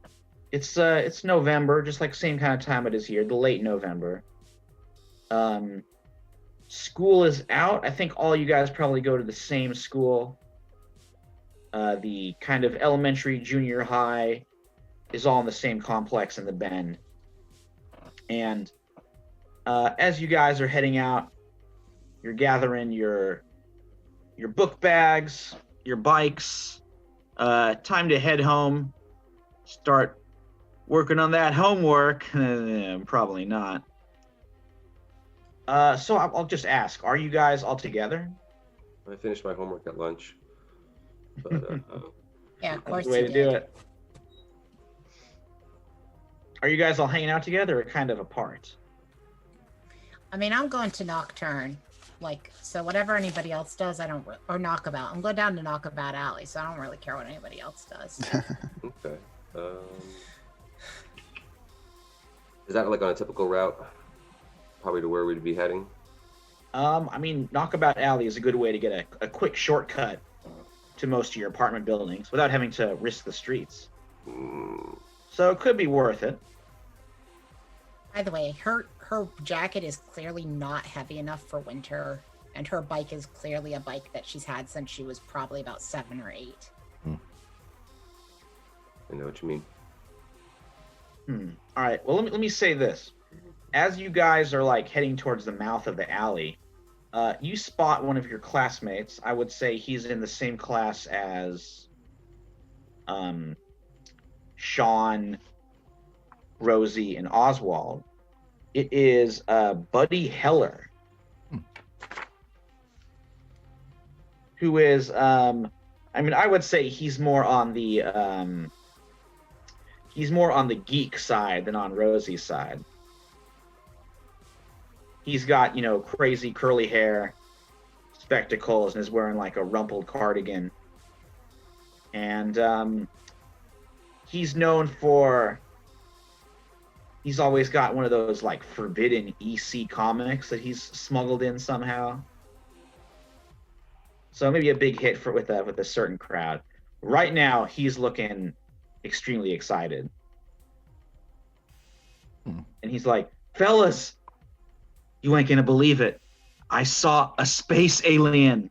It's November, just like same kind of time it is here, the late November. School is out. I think all you guys probably go to the same school. The kind of elementary, junior high is all in the same complex in the Bend. And as you guys are heading out, you're gathering your book bags, your bikes. Time to head home. Start working on that homework. Probably not. So I'll just ask, are you guys all together? I finished my homework at lunch. But, yeah, of course. That's the way to do it. Are you guys all hanging out together or kind of apart? I mean, I'm going to Nocturne. So whatever anybody else does, or Knockabout. I'm going down to Knockabout Alley, so I don't really care what anybody else does. Okay. Is that like on a typical route? Probably to where we'd be heading? I mean, Knockabout Alley is a good way to get a quick shortcut to most of your apartment buildings without having to risk the streets. So it could be worth it. By the way, her jacket is clearly not heavy enough for winter, and her bike is clearly a bike that she's had since she was probably about 7 or 8. I know what you mean. All right. Well, let me say this. As you guys are like heading towards the mouth of the alley, you spot one of your classmates. I would say he's in the same class as Sean, Rosie, and Oswald. It is Buddy Heller, who is I would say he's more on the geek side than on Rosie's side. He's got, crazy curly hair, spectacles, and is wearing like a rumpled cardigan. And he's known for, he's always got one of those like forbidden EC comics that he's smuggled in somehow. So maybe a big hit with a certain crowd. Right now, he's looking extremely excited. And he's like, fellas, you ain't gonna believe it. I saw a space alien.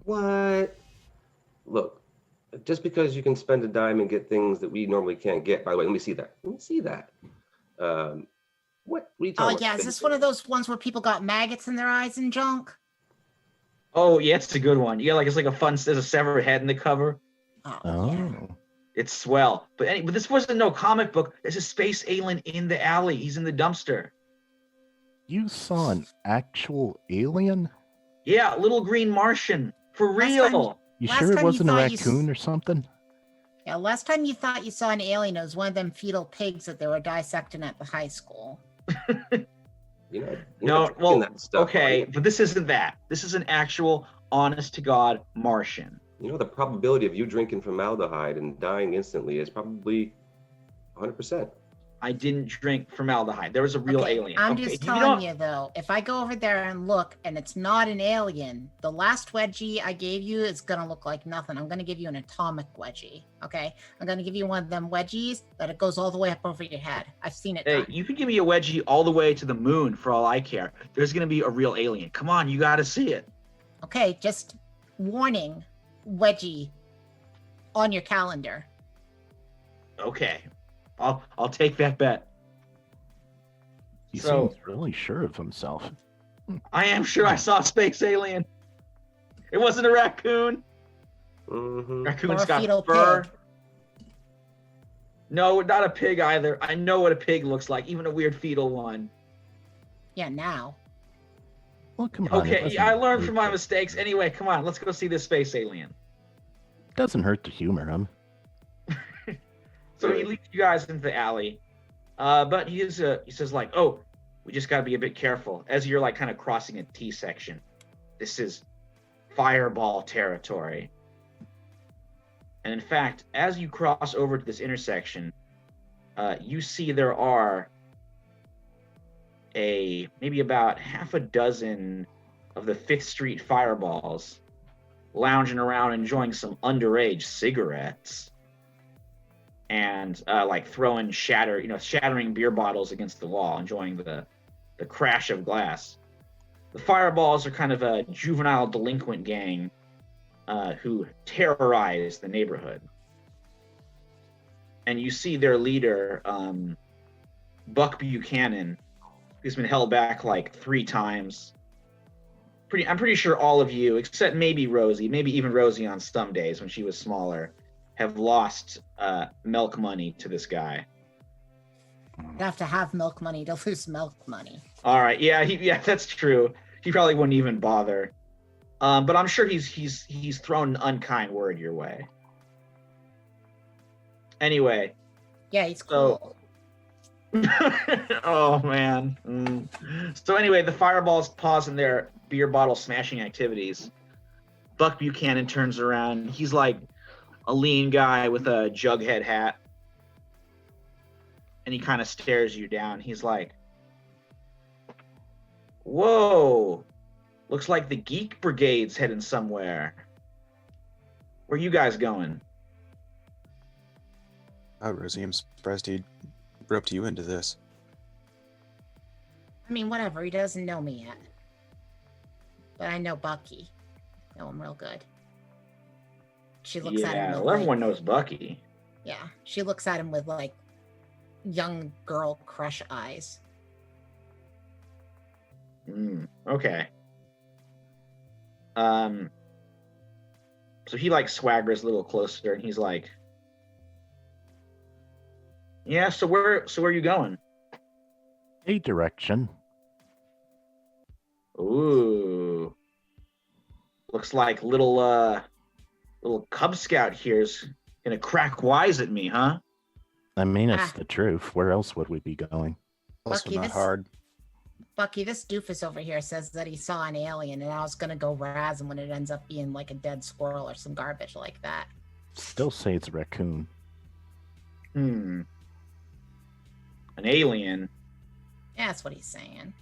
What? Look, just because you can spend a dime and get things that we normally can't get, by the way, let me see that. What are you talking about? Yeah, is this one of those ones where people got maggots in their eyes and junk? Oh, yeah, it's a good one. Yeah, it's like there's a severed head in the cover. Oh. Yeah. It's swell. But this wasn't no comic book. There's a space alien in the alley. He's in the dumpster. You saw an actual alien? Yeah, little green Martian. For real. You sure it wasn't a raccoon or something? Yeah, last time you thought you saw an alien, it was one of them fetal pigs that they were dissecting at the high school. Okay, but this isn't that. This is an actual, honest-to-God Martian. The probability of you drinking formaldehyde and dying instantly is probably 100%. I didn't drink formaldehyde. There was a real alien. I'm just telling you, though, if I go over there and look and it's not an alien, the last wedgie I gave you is going to look like nothing. I'm going to give you an atomic wedgie, okay? I'm going to give you one of them wedgies that it goes all the way up over your head. I've seen it. Hey, you can give me a wedgie all the way to the moon for all I care. There's going to be a real alien. Come on, you got to see it. Okay, just warning, wedgie on your calendar. Okay. I'll take that bet. He seems really sure of himself. I am sure I saw a space alien. It wasn't a raccoon. Mm-hmm. Raccoon's got fur. Pig. No, not a pig either. I know what a pig looks like, even a weird fetal one. Yeah, now. Well, come on. Okay, I learned from my mistakes. Anyway, come on, let's go see this space alien. Doesn't hurt to humor him. So he leads you guys into the alley, but he says like, oh, we just got to be a bit careful as you're like kind of crossing a T section. This is fireball territory. And in fact, as you cross over to this intersection, you see there are maybe about half a dozen of the 5th Street fireballs lounging around enjoying some underage cigarettes. And like throwing shattering beer bottles against the wall, enjoying the crash of glass. The fireballs are kind of a juvenile delinquent gang who terrorize the neighborhood. And you see their leader, Buck Buchanan, who's been held back like 3 times. I'm pretty sure all of you, except maybe Rosie, maybe even Rosie on some days when she was smaller, have lost milk money to this guy. You'd have to have milk money to lose milk money. All right, yeah, that's true. He probably wouldn't even bother. But I'm sure he's thrown an unkind word your way. Anyway. Yeah, he's cool. Oh man. So anyway, the fireballs pause in their beer bottle smashing activities. Buck Buchanan turns around. He's like a lean guy with a jughead hat. And he kind of stares you down. He's like, whoa, looks like the Geek Brigade's heading somewhere. Where you guys going? Oh, Rosie, I'm surprised he roped you into this. I mean, whatever. He doesn't know me yet. But I know Bucky. Know him real good. She looks at him. Yeah, well, everyone knows Bucky. Yeah, she looks at him with like young girl crush eyes. Okay. So he like swaggers a little closer, and he's like, "Yeah. So where are you going?" A direction. Ooh. Looks like little Cub Scout here's gonna crack wise at me, huh? I mean, it's the truth. Where else would we be going? Also Bucky, not this- hard. Bucky, this doofus over here says that he saw an alien, and I was gonna go razz him when it ends up being like a dead squirrel or some garbage like that. Still say it's a raccoon. An alien. Yeah, that's what he's saying.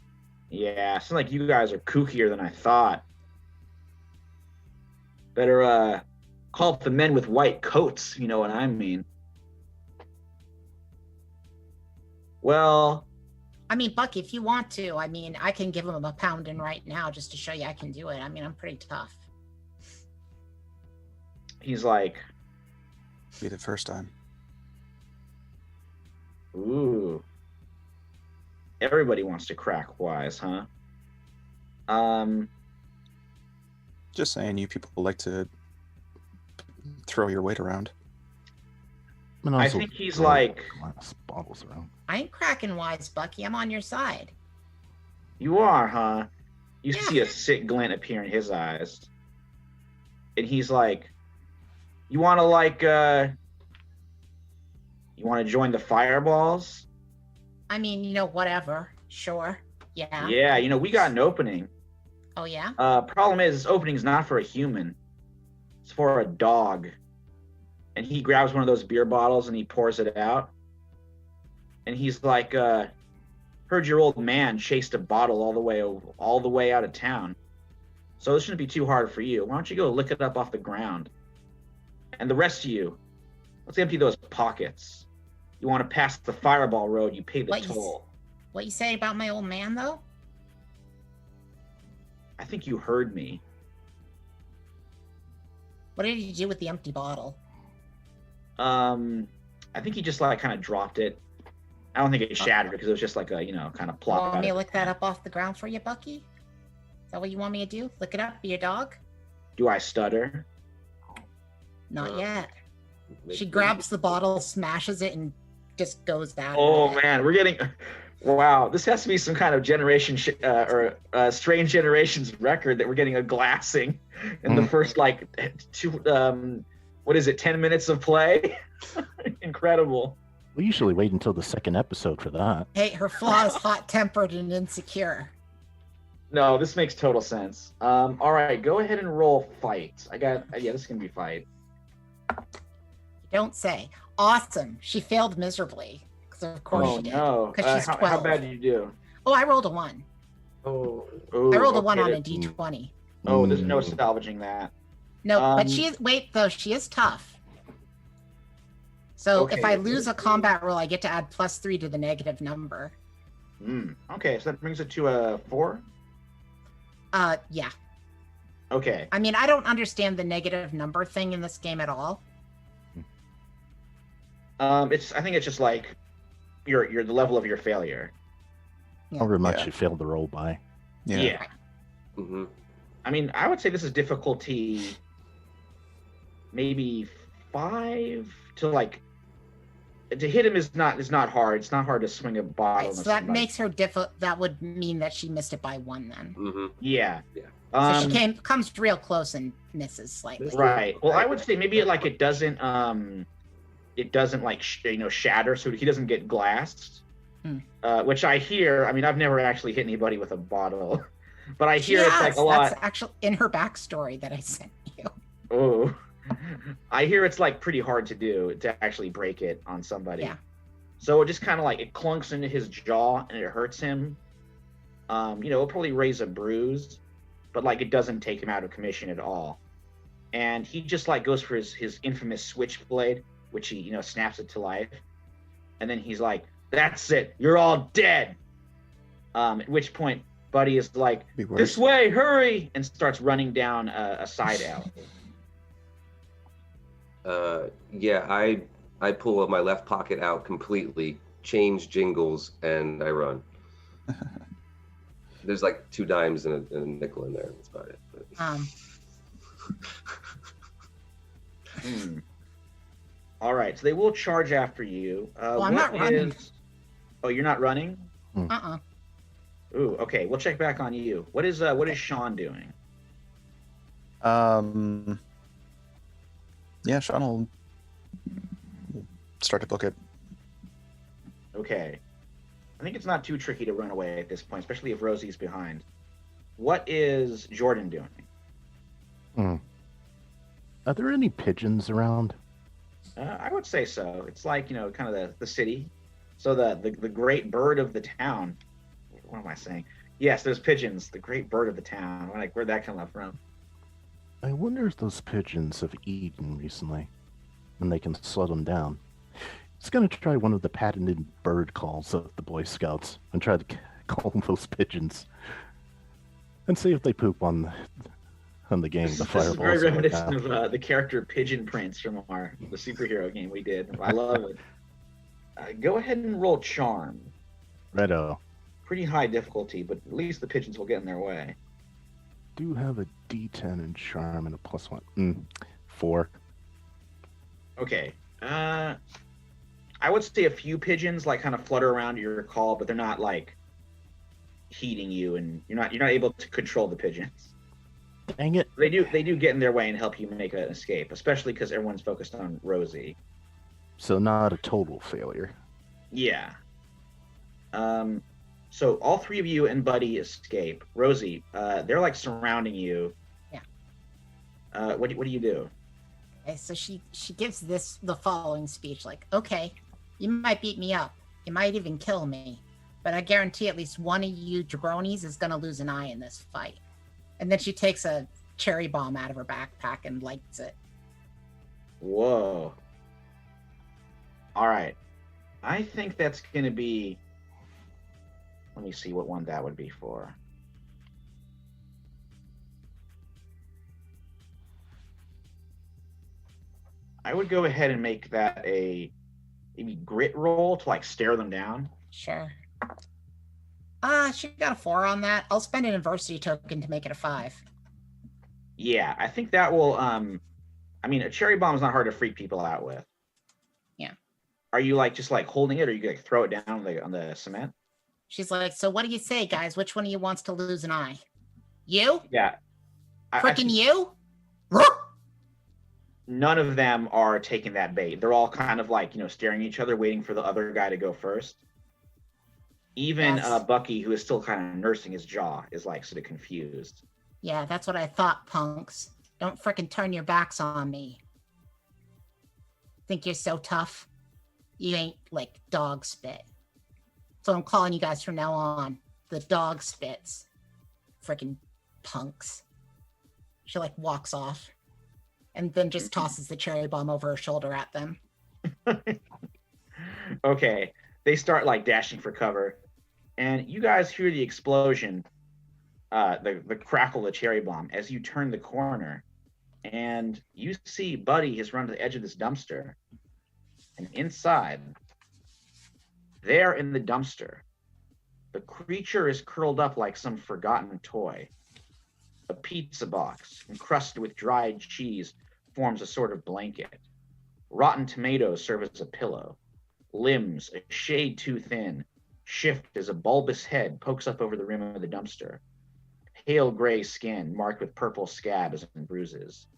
Yeah, seems like you guys are kookier than I thought. Better call up the men with white coats, you know what I mean. Well, I mean, Bucky, if you want to, I mean, I can give him a pounding right now just to show you I can do it. I mean, I'm pretty tough. he's like, Be the first time. ooh. Everybody wants to crack wise, huh? Just saying, you people like to throw your weight around. And I also think he's throw like, glass bottles around. I ain't cracking wise, Bucky. I'm on your side. you are, huh? You Yeah. see a sick glint appear in his eyes. And he's like, you want to join the Fireballs? I mean, you know, whatever. Sure. Yeah. Yeah, we got an opening. Oh, yeah? Problem is, this opening's not for a human. It's for a dog. And he grabs one of those beer bottles and he pours it out. And he's like, heard your old man chased a bottle all the way out of town. So this shouldn't be too hard for you. Why don't you go lick it up off the ground? And the rest of you, let's empty those pockets. You want to pass the Fireball Road, you pay the toll. What you say about my old man, though? I think you heard me. What did he do with the empty bottle? I think he just kind of dropped it. I don't think it shattered because it was just like a, kind of plop. Want me to lick that up off the ground for you, Bucky? Is that what you want me to do? Lick it up? Be a dog? Do I stutter? Not yet. Maybe- She grabs the bottle, smashes it, and just goes down. Oh man, we're getting. Wow, this has to be some kind of Strange Generations record that we're getting a glassing in the first 10 minutes of play. Incredible. We usually wait until the second episode for that. Hey, her flaw is hot-tempered and insecure. No, this makes total sense. All right, go ahead and roll fight. This is gonna be fight. Don't say. Awesome. She failed miserably. Because of course she did. No. 'Cause she's how 12. bad did you do? Oh, I rolled a 1. Oh, Ooh, I rolled a 1 okay. on a d20. Oh, there's no Mm. salvaging that. No, but Um, she is. Wait, though, she is tough. So if Okay. I lose a combat roll, I get to add +3 to the negative number. Okay, so that brings it to a 4. Yeah. Okay. I mean, I don't understand the negative number thing in this game at all. I think it's just like the level of your failure. However much Yeah. you failed to roll by. Yeah. hmm I mean, I would say this is difficulty maybe 5 to hit him is not hard. It's not hard to swing a bottle. Right, so on that somebody. makes her that would mean that she missed it by 1 then. hmm Yeah. Yeah. So she comes real close and misses slightly. Right. Well, I would say maybe it doesn't shatter, so he doesn't get glassed. Which I hear. I mean, I've never actually hit anybody with a bottle, but I hear it's like a lot. That's actually in her backstory that I sent you. Oh, I hear it's pretty hard to do to actually break it on somebody. Yeah. So it just kind of it clunks into his jaw and it hurts him. It'll probably raise a bruise, but it doesn't take him out of commission at all. And he just goes for his infamous switchblade, which he snaps it to life, and then he's like, "That's it, you're all dead." At which point, Buddy is like, Be worse. "This way, hurry!" and starts running down a side alley. Yeah, I I pull my left pocket out completely, change jingles, and I run. There's like 2 dimes and a nickel in there. That's about it. All right, so they will charge after you. I'm not running. Oh, you're not running? Ooh, okay. We'll check back on you. What is Sean doing? Yeah, Sean will start to book it. Okay. I think it's not too tricky to run away at this point, especially if Rosie's behind. What is Jordan doing? Are there any pigeons around? I would say so. It's like, kind of the city. So the great bird of the town. What am I saying? Yes, there's pigeons. The great bird of the town. Like, where'd that come up from? I wonder if those pigeons have eaten recently, and they can slow them down. He's going to try one of the patented bird calls of the Boy Scouts and try to call those pigeons and see if they poop on the game. This the is fireballs. very reminiscent of the character Pigeon Prince from the superhero game we did. I love it. Go ahead and roll Charm. Righto. Pretty high difficulty, but at least the pigeons will get in their way. Do have a D10 in Charm and a +1. 4. Okay. I would say a few pigeons like kind of flutter around your call, but they're not like heeding you, and you're not able to control the pigeons. Dang it. They do get in their way and help you make an escape, especially because everyone's focused on Rosie. So not a total failure. Yeah. So all 3 of you and Buddy escape. Rosie, they're like surrounding you. Yeah. What do you do? Okay, so she gives the following speech, like, okay, you might beat me up, you might even kill me, but I guarantee at least one of you jabronis is gonna lose an eye in this fight. And then she takes a cherry bomb out of her backpack and lights it. Whoa. All right. I think that's going to be... Let me see what one that would be for. I would go ahead and make that a maybe grit roll to like stare them down. Sure. She got a 4 on that. I'll spend an adversity token to make it a 5. Yeah, I think that will I mean, a cherry bomb is not hard to freak people out with. Yeah. Are you like just like holding it, or you like throw it down on the cement? She's like, so what do you say, guys? Which one of you wants to lose an eye? You? Yeah. Frickin' you? None of them are taking that bait. They're all kind of like, staring at each other, waiting for the other guy to go first. Even Yes. Bucky, who is still kind of nursing his jaw, is like sort of confused. Yeah, that's what I thought, punks. Don't frickin' turn your backs on me. Think you're so tough? You ain't like dog spit. So I'm calling you guys from now on the dog spits. Frickin' punks. She like walks off and then just tosses the cherry bomb over her shoulder at them. Okay. They start like dashing for cover, and you guys hear the explosion, the crackle of the cherry bomb as you turn the corner, and you see Buddy has run to the edge of this dumpster, and inside, there in the dumpster, the creature is curled up like some forgotten toy. A pizza box encrusted with dried cheese forms a sort of blanket. Rotten tomatoes serve as a pillow. Limbs, a shade too thin, shift as a bulbous head pokes up over the rim of the dumpster. Pale gray skin marked with purple scabs and bruises.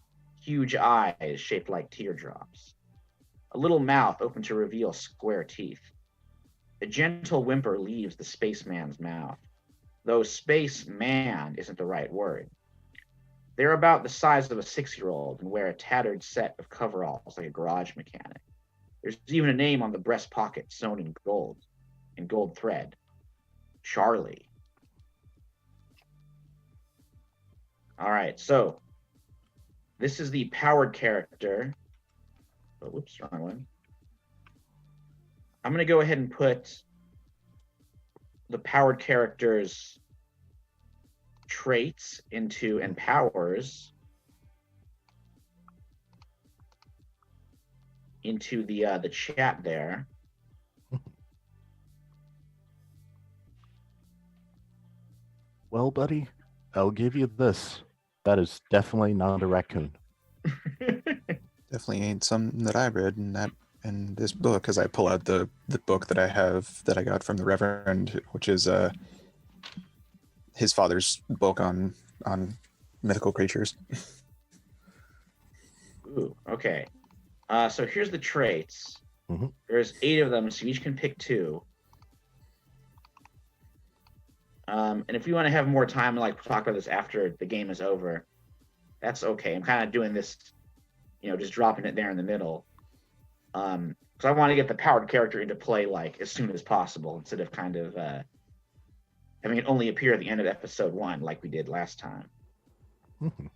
Huge eyes shaped like teardrops. A little mouth open to reveal square teeth. A gentle whimper leaves the spaceman's mouth, though spaceman isn't the right word. They're about the size of a 6-year-old and wear a tattered set of coveralls like a garage mechanic. There's even a name on the breast pocket sewn in gold thread. Charlie. All right, so this is the powered character. Oh, whoops, wrong one. I'm going to go ahead and put the powered character's traits into and powers. into the chat there. Well, buddy, I'll give you this. That is definitely not a raccoon. Definitely ain't something that I read in this book, because I pull out the book that I have that I got from the Reverend, which is his father's book on mythical creatures. Ooh, okay. So here's the traits. Mhm. There's 8 of them, so you each can pick 2. And if you want to have more time, like talk about this after the game is over, that's okay. I'm kind of doing this, just dropping it there in the middle. So I want to get the powered character into play like as soon as possible, instead of kind of having it only appear at the end of episode 1 like we did last time. Mhm.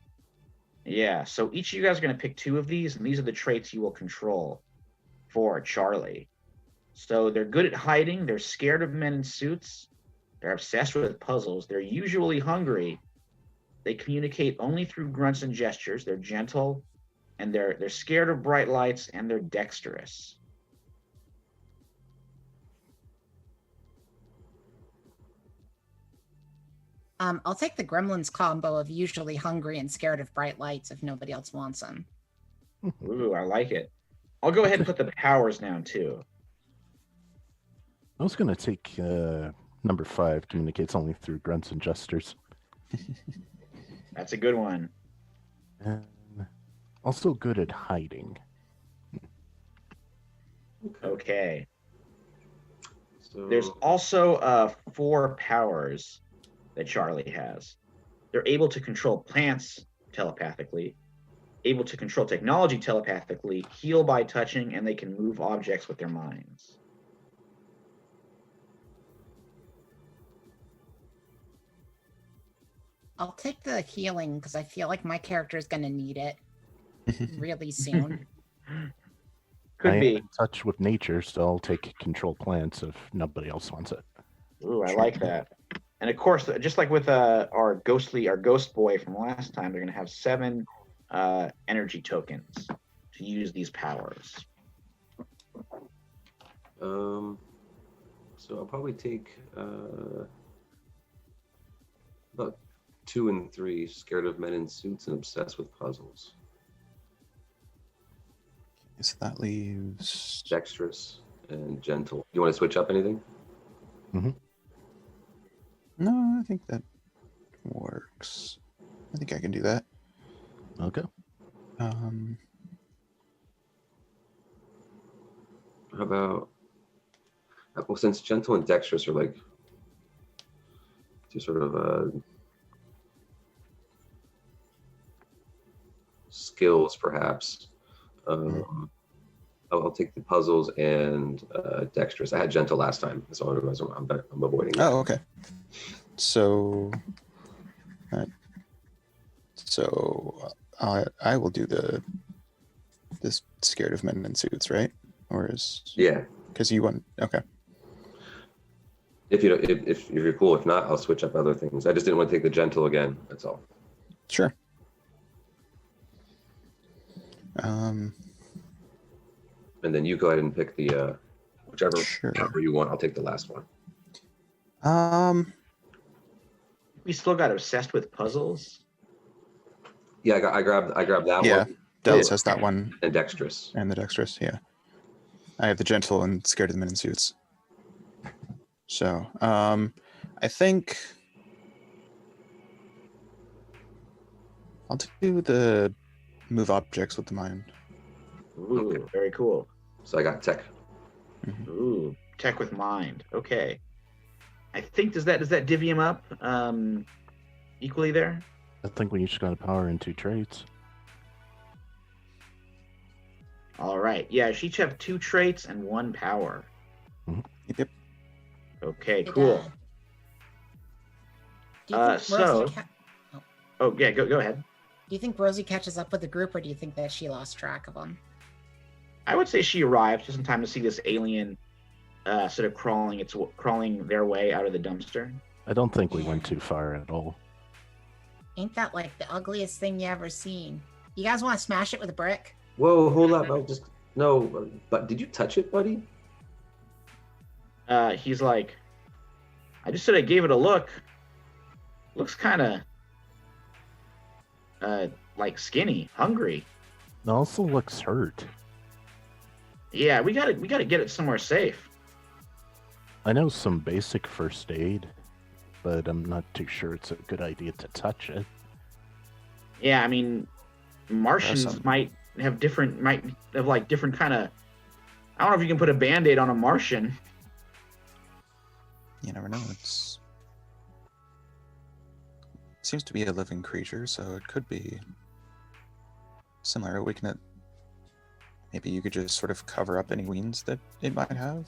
Yeah, so each of you guys are going to pick 2 of these, and these are the traits you will control for Charlie. So they're good at hiding, they're scared of men in suits, they're obsessed with puzzles, they're usually hungry, they communicate only through grunts and gestures, they're gentle, and they're scared of bright lights, and they're dexterous. I'll take the Gremlins combo of usually hungry and scared of bright lights if nobody else wants them. Ooh, I like it. I'll go ahead and put the powers down too. I was going to take number 5, communicates only through grunts and gestures. That's a good one. And also good at hiding. Okay. So There's also 4 powers that Charlie has. They're able to control plants telepathically, able to control technology telepathically, heal by touching, and they can move objects with their minds. I'll take the healing because I feel like my character is going to need it really soon. Could I be. am in touch with nature, so I'll take control plants if nobody else wants it. Ooh, I like that. And of course, just like with our ghost boy from last time, they're going to have 7 energy tokens to use these powers. so I'll probably take about 2 and 3, scared of men in suits and obsessed with puzzles. So that leaves Dexterous and gentle. You want to switch up anything? No, I think that works. I think I can do that. Okay. How about, well, since gentle and dexterous are like just sort of skills, perhaps. I'll take the puzzles and dexterous. I had gentle last time, so I'm avoiding that. Oh, okay. So, I will do this scared of men in suits, right? Or is Yeah. because you want okay. If you're cool, if not, I'll switch up other things. I just didn't want to take the gentle again. That's all. Sure. And then you go ahead and pick the whichever Sure. number you want. I'll take the last one. We still got obsessed with puzzles. Yeah, I grabbed that Yeah, one. Dallas has that one And dexterous. and the dexterous. Yeah, I have the gentle and scared of the men in suits. So, I think I'll do the move objects with the mind. Ooh, Okay. very cool. So I got tech. Ooh, tech with mind. Okay. I think does that divvy him up equally there? I think we each got a power and 2 traits. All right. Yeah, she each have 2 traits and 1 power. Yep. Okay, Did, cool. do you think so- Rosie Oh yeah, go ahead. do you think Rosie catches up with the group, or do you think that she lost track of them? I would say she arrived just in time to see this alien sort of crawling their way out of the dumpster. I don't think we went too far at all. Ain't that like the ugliest thing you ever seen? You guys want to smash it with a brick? Whoa, hold up! No, but did you touch it, buddy? He's like, I just said I gave it a look. Looks kind of like skinny, hungry. It also looks hurt. Yeah, we gotta get it somewhere safe. I know some basic first aid, but I'm not too sure it's a good idea to touch it. Yeah, I mean, Martians Awesome. might have different kind of. I don't know if you can put a Band-Aid on a Martian. You never know. Seems to be a living creature, so it could be similar. We can maybe you could just sort of cover up any wounds that it might have.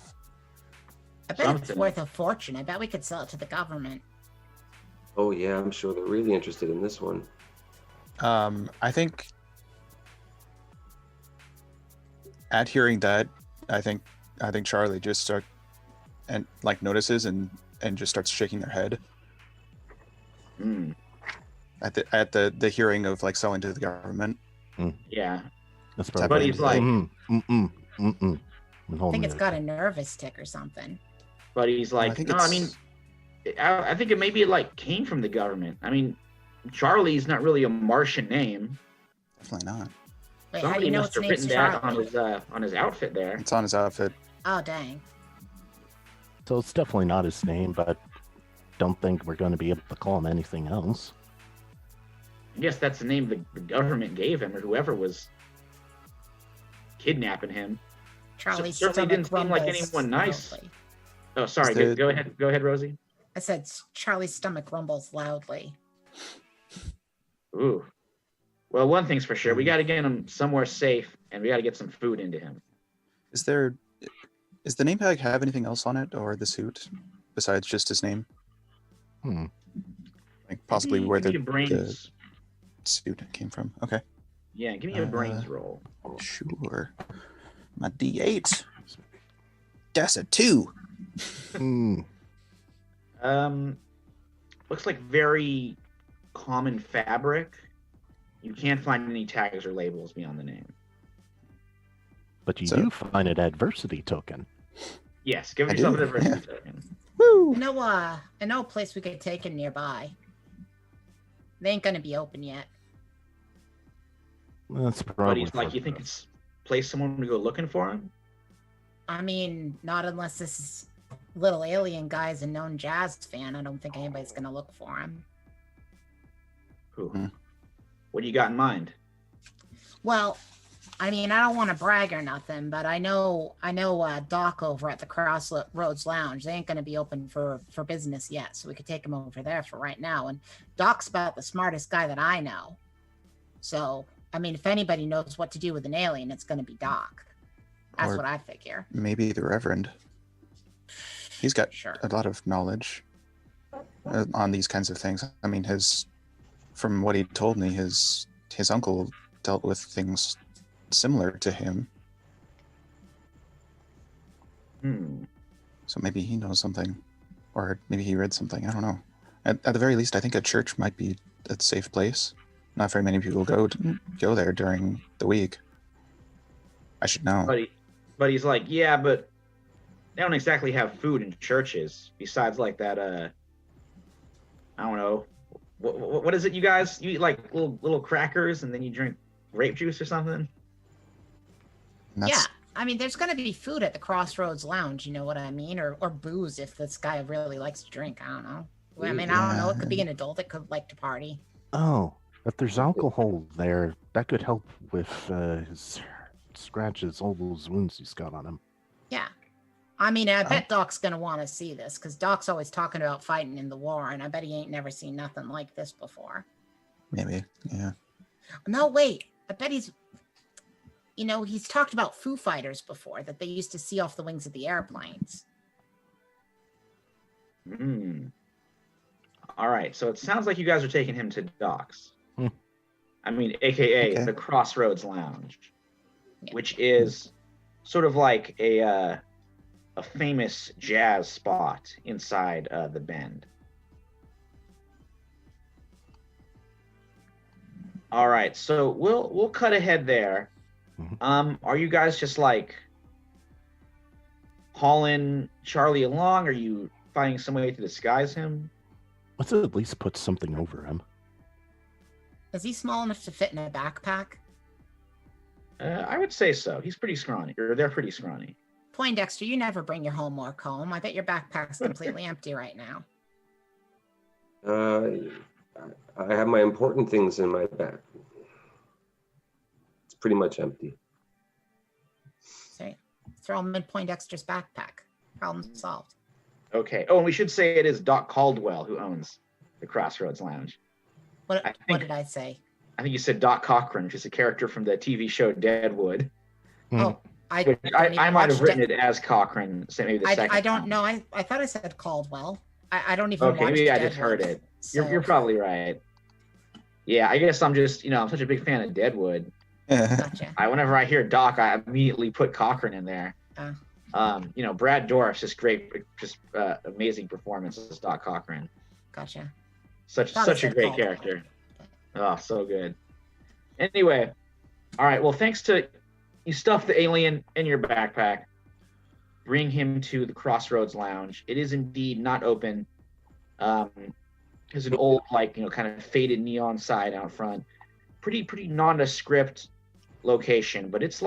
I bet it's Something. worth a fortune. I bet we could sell it to the government. Oh yeah, I'm sure they're really interested in this one. I think at hearing that, I think Charlie just notices and just starts shaking their head Hmm. at the hearing of like selling to the government. Yeah, That's But probably he's like- I think it's got a nervous tick or something. but he's like, think no, I it's- mean, I think it maybe like came from the government. I mean, Charlie's not really a Martian name. Definitely not. Wait, how do Somebody you know must its have name's written that Charlie? on his outfit there. It's on his outfit. Oh, dang. So it's definitely not his name, but don't think we're going to be able to call him anything else. I guess that's the name the government gave him, or whoever was kidnapping him. Charlie's certainly stomach didn't seem like rumbles anyone nice. loudly. Oh, sorry. Is Go ahead, Rosie. I said Charlie's stomach rumbles loudly. Ooh. Well, one thing's for sure. We got to get him somewhere safe, and we got to get some food into him. Is the name tag have anything else on it, or the suit besides just his name? Like possibly where Give me the a brains. suit came from. Okay, Yeah, give me a brains roll. sure. My D8. That's a 2. Hmm. Looks like very common fabric. You can't find any tags or labels beyond the name. But you So- do find an adversity token. Yes, give I yourself do, an adversity token. Woo! I know a place we could take him nearby. They ain't gonna be open yet. That's But probably. he's like, you think it's place someone to go looking for him? I mean, not unless this little alien guy's a known jazz fan. I don't think anybody's gonna look for him. Who? Hmm. What do you got in mind? Well, I mean, I don't want to brag or nothing, but I know Doc over at the Crossroads Lounge. They ain't gonna be open for business yet, so we could take him over there for right now. And Doc's about the smartest guy that I know. So, I mean, if anybody knows what to do with an alien, it's gonna be Doc. That's Or- what I figure. Maybe the Reverend. He's got Sure. a lot of knowledge on these kinds of things. I mean, from what he told me, his uncle dealt with things similar to him. So maybe he knows something, or maybe he read something. I don't know. At the very least, I think a church might be a safe place. Not very many people go there during the week. I should know. But he's like, yeah, but they don't exactly have food in churches. Besides, like that, I don't know. What is it, you guys? You eat like little crackers, and then you drink grape juice or something? And that's- Yeah, I mean, there's gonna be food at the Crossroads Lounge. You know what I mean, or booze if this guy really likes to drink. I don't know. I mean, I don't know. It could be an adult that could like to party. Oh, if there's alcohol there, that could help with his scratches, all those wounds he's got on him. Yeah. I mean, I bet Doc's gonna want to see this because Doc's always talking about fighting in the war, and I bet he ain't never seen nothing like this before. Maybe, yeah. No, wait. I bet he's talked about Foo Fighters before that they used to see off the wings of the airplanes. All right, so it sounds like you guys are taking him to Doc's. Hmm. I mean, AKA Okay. the Crossroads Lounge, Yeah. which is sort of like a famous jazz spot inside the Bend. All right, so we'll cut ahead there. Are you guys just like hauling Charlie along? Are you finding some way to disguise him? Let's at least put something over him. Is he small enough to fit in a backpack? I would say so. He's pretty scrawny, or they're pretty scrawny. Poindexter, you never bring your homework home. I bet your backpack's completely empty right now. I have my important things in my bag. It's pretty much empty. So throw them in Poindexter's backpack. Problem solved. Okay. Oh, and we should say it is Doc Caldwell who owns the Crossroads Lounge. What did I say? I think you said Doc Cochran, which is a character from the TV show Deadwood. Oh, I might have written it as Cochran. So maybe the second. I don't know. I thought I said Caldwell. I don't even watch maybe Deadwood, I just heard it. So. You're probably right. Yeah, I guess I'm just, I'm such a big fan of Deadwood. Gotcha. Whenever I hear Doc, I immediately put Cochran in there. Brad Dourif's just great, amazing performance as Doc Cochran. Gotcha. Such a great character. Oh, so good. Anyway, all right. Well, thanks to you stuff the alien in your backpack. Bring him to the Crossroads Lounge. It is indeed not open. There's an old, kind of faded neon sign out front. Pretty nondescript location, but it's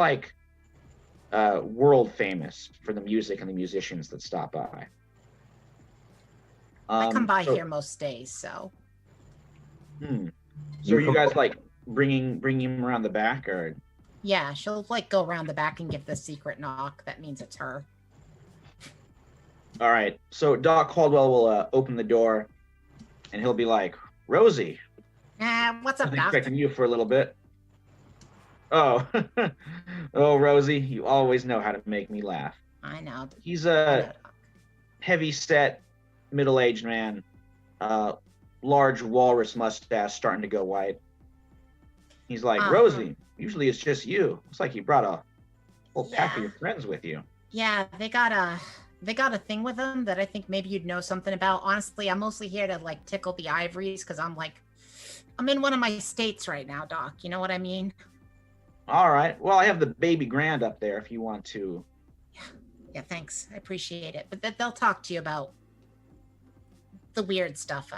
world famous for the music and the musicians that stop by. I come by here most days, so. So are you guys bringing him around the back, or? Yeah, she'll go around the back and give the secret knock. That means it's her. All right. So Doc Caldwell will open the door, and he'll be like, "Rosie, what's up, I've been Doc? expecting you for a little bit." Oh, oh, Rosie, you always know how to make me laugh. I know. He's a heavy-set, middle-aged man, large walrus mustache starting to go white. He's like, Rosie, usually it's just you. Looks like you brought a whole pack of your friends with you. Yeah, they got a thing with them that I think maybe you'd know something about. Honestly, I'm mostly here to tickle the ivories because I'm in one of my states right now, Doc. You know what I mean? All right. Well, I have the baby grand up there if you want to. Yeah, thanks. I appreciate it. But they'll talk to you about the weird stuff.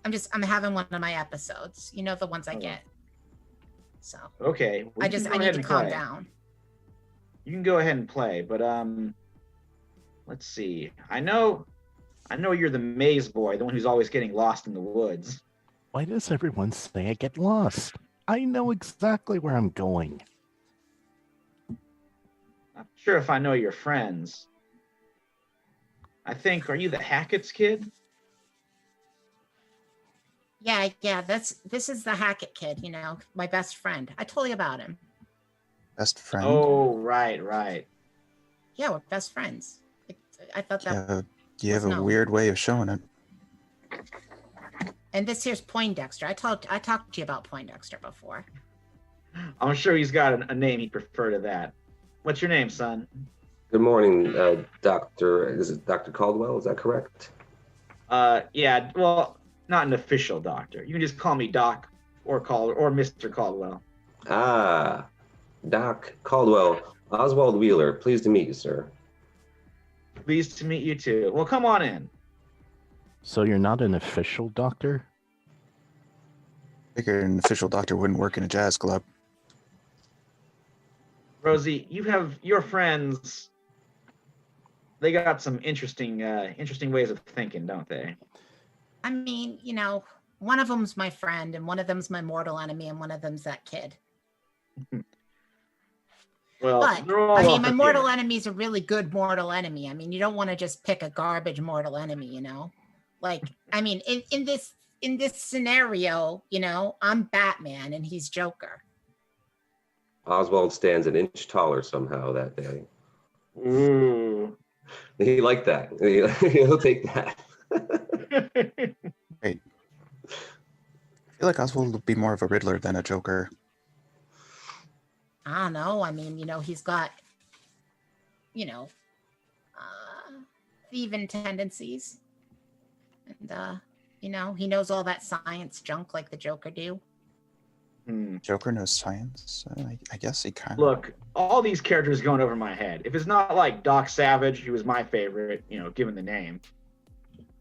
I'm having one of my episodes. You know, the ones I get. So. Okay. Well, I need to calm down. You can go ahead and play, but let's see. I know you're the maze boy, the one who's always getting lost in the woods. Why does everyone say I get lost? I know exactly where I'm going. Not sure if I know your friends. Are you the Hackett's kid? Yeah, this is the Hackett kid, my best friend. I told you about him. Best friend? Oh, right. Yeah, we're best friends. I thought that. You have a weird way of showing it. And this here's Poindexter. I talked to you about Poindexter before. I'm sure he's got a name he'd prefer to that. What's your name, son? Good morning, Doctor. Is it Dr. Caldwell? Is that correct? Yeah. Well, not an official doctor. You can just call me Doc or Mr. Caldwell. Ah, Doc Caldwell. Oswald Wheeler. Pleased to meet you, sir. Pleased to meet you too. Well, come on in. So you're not an official doctor? I figured an official doctor wouldn't work in a jazz club. Rosie, you have your friends. They got some interesting ways of thinking, don't they? I mean, one of them's my friend, and one of them's my mortal enemy, and one of them's that kid. Well, but, my mortal enemy's a really good mortal enemy. I mean, you don't want to just pick a garbage mortal enemy, in this scenario, I'm Batman and he's Joker. Oswald stands an inch taller somehow that day. Ooh. He liked that. He'll take that. Hey, I feel like Oswald would be more of a Riddler than a Joker. I don't know. I mean, he's got, thieving tendencies. And, he knows all that science junk like the Joker do. Joker knows science. I guess he kind of. Look, all these characters going over my head. If it's not like Doc Savage, who was my favorite, given the name,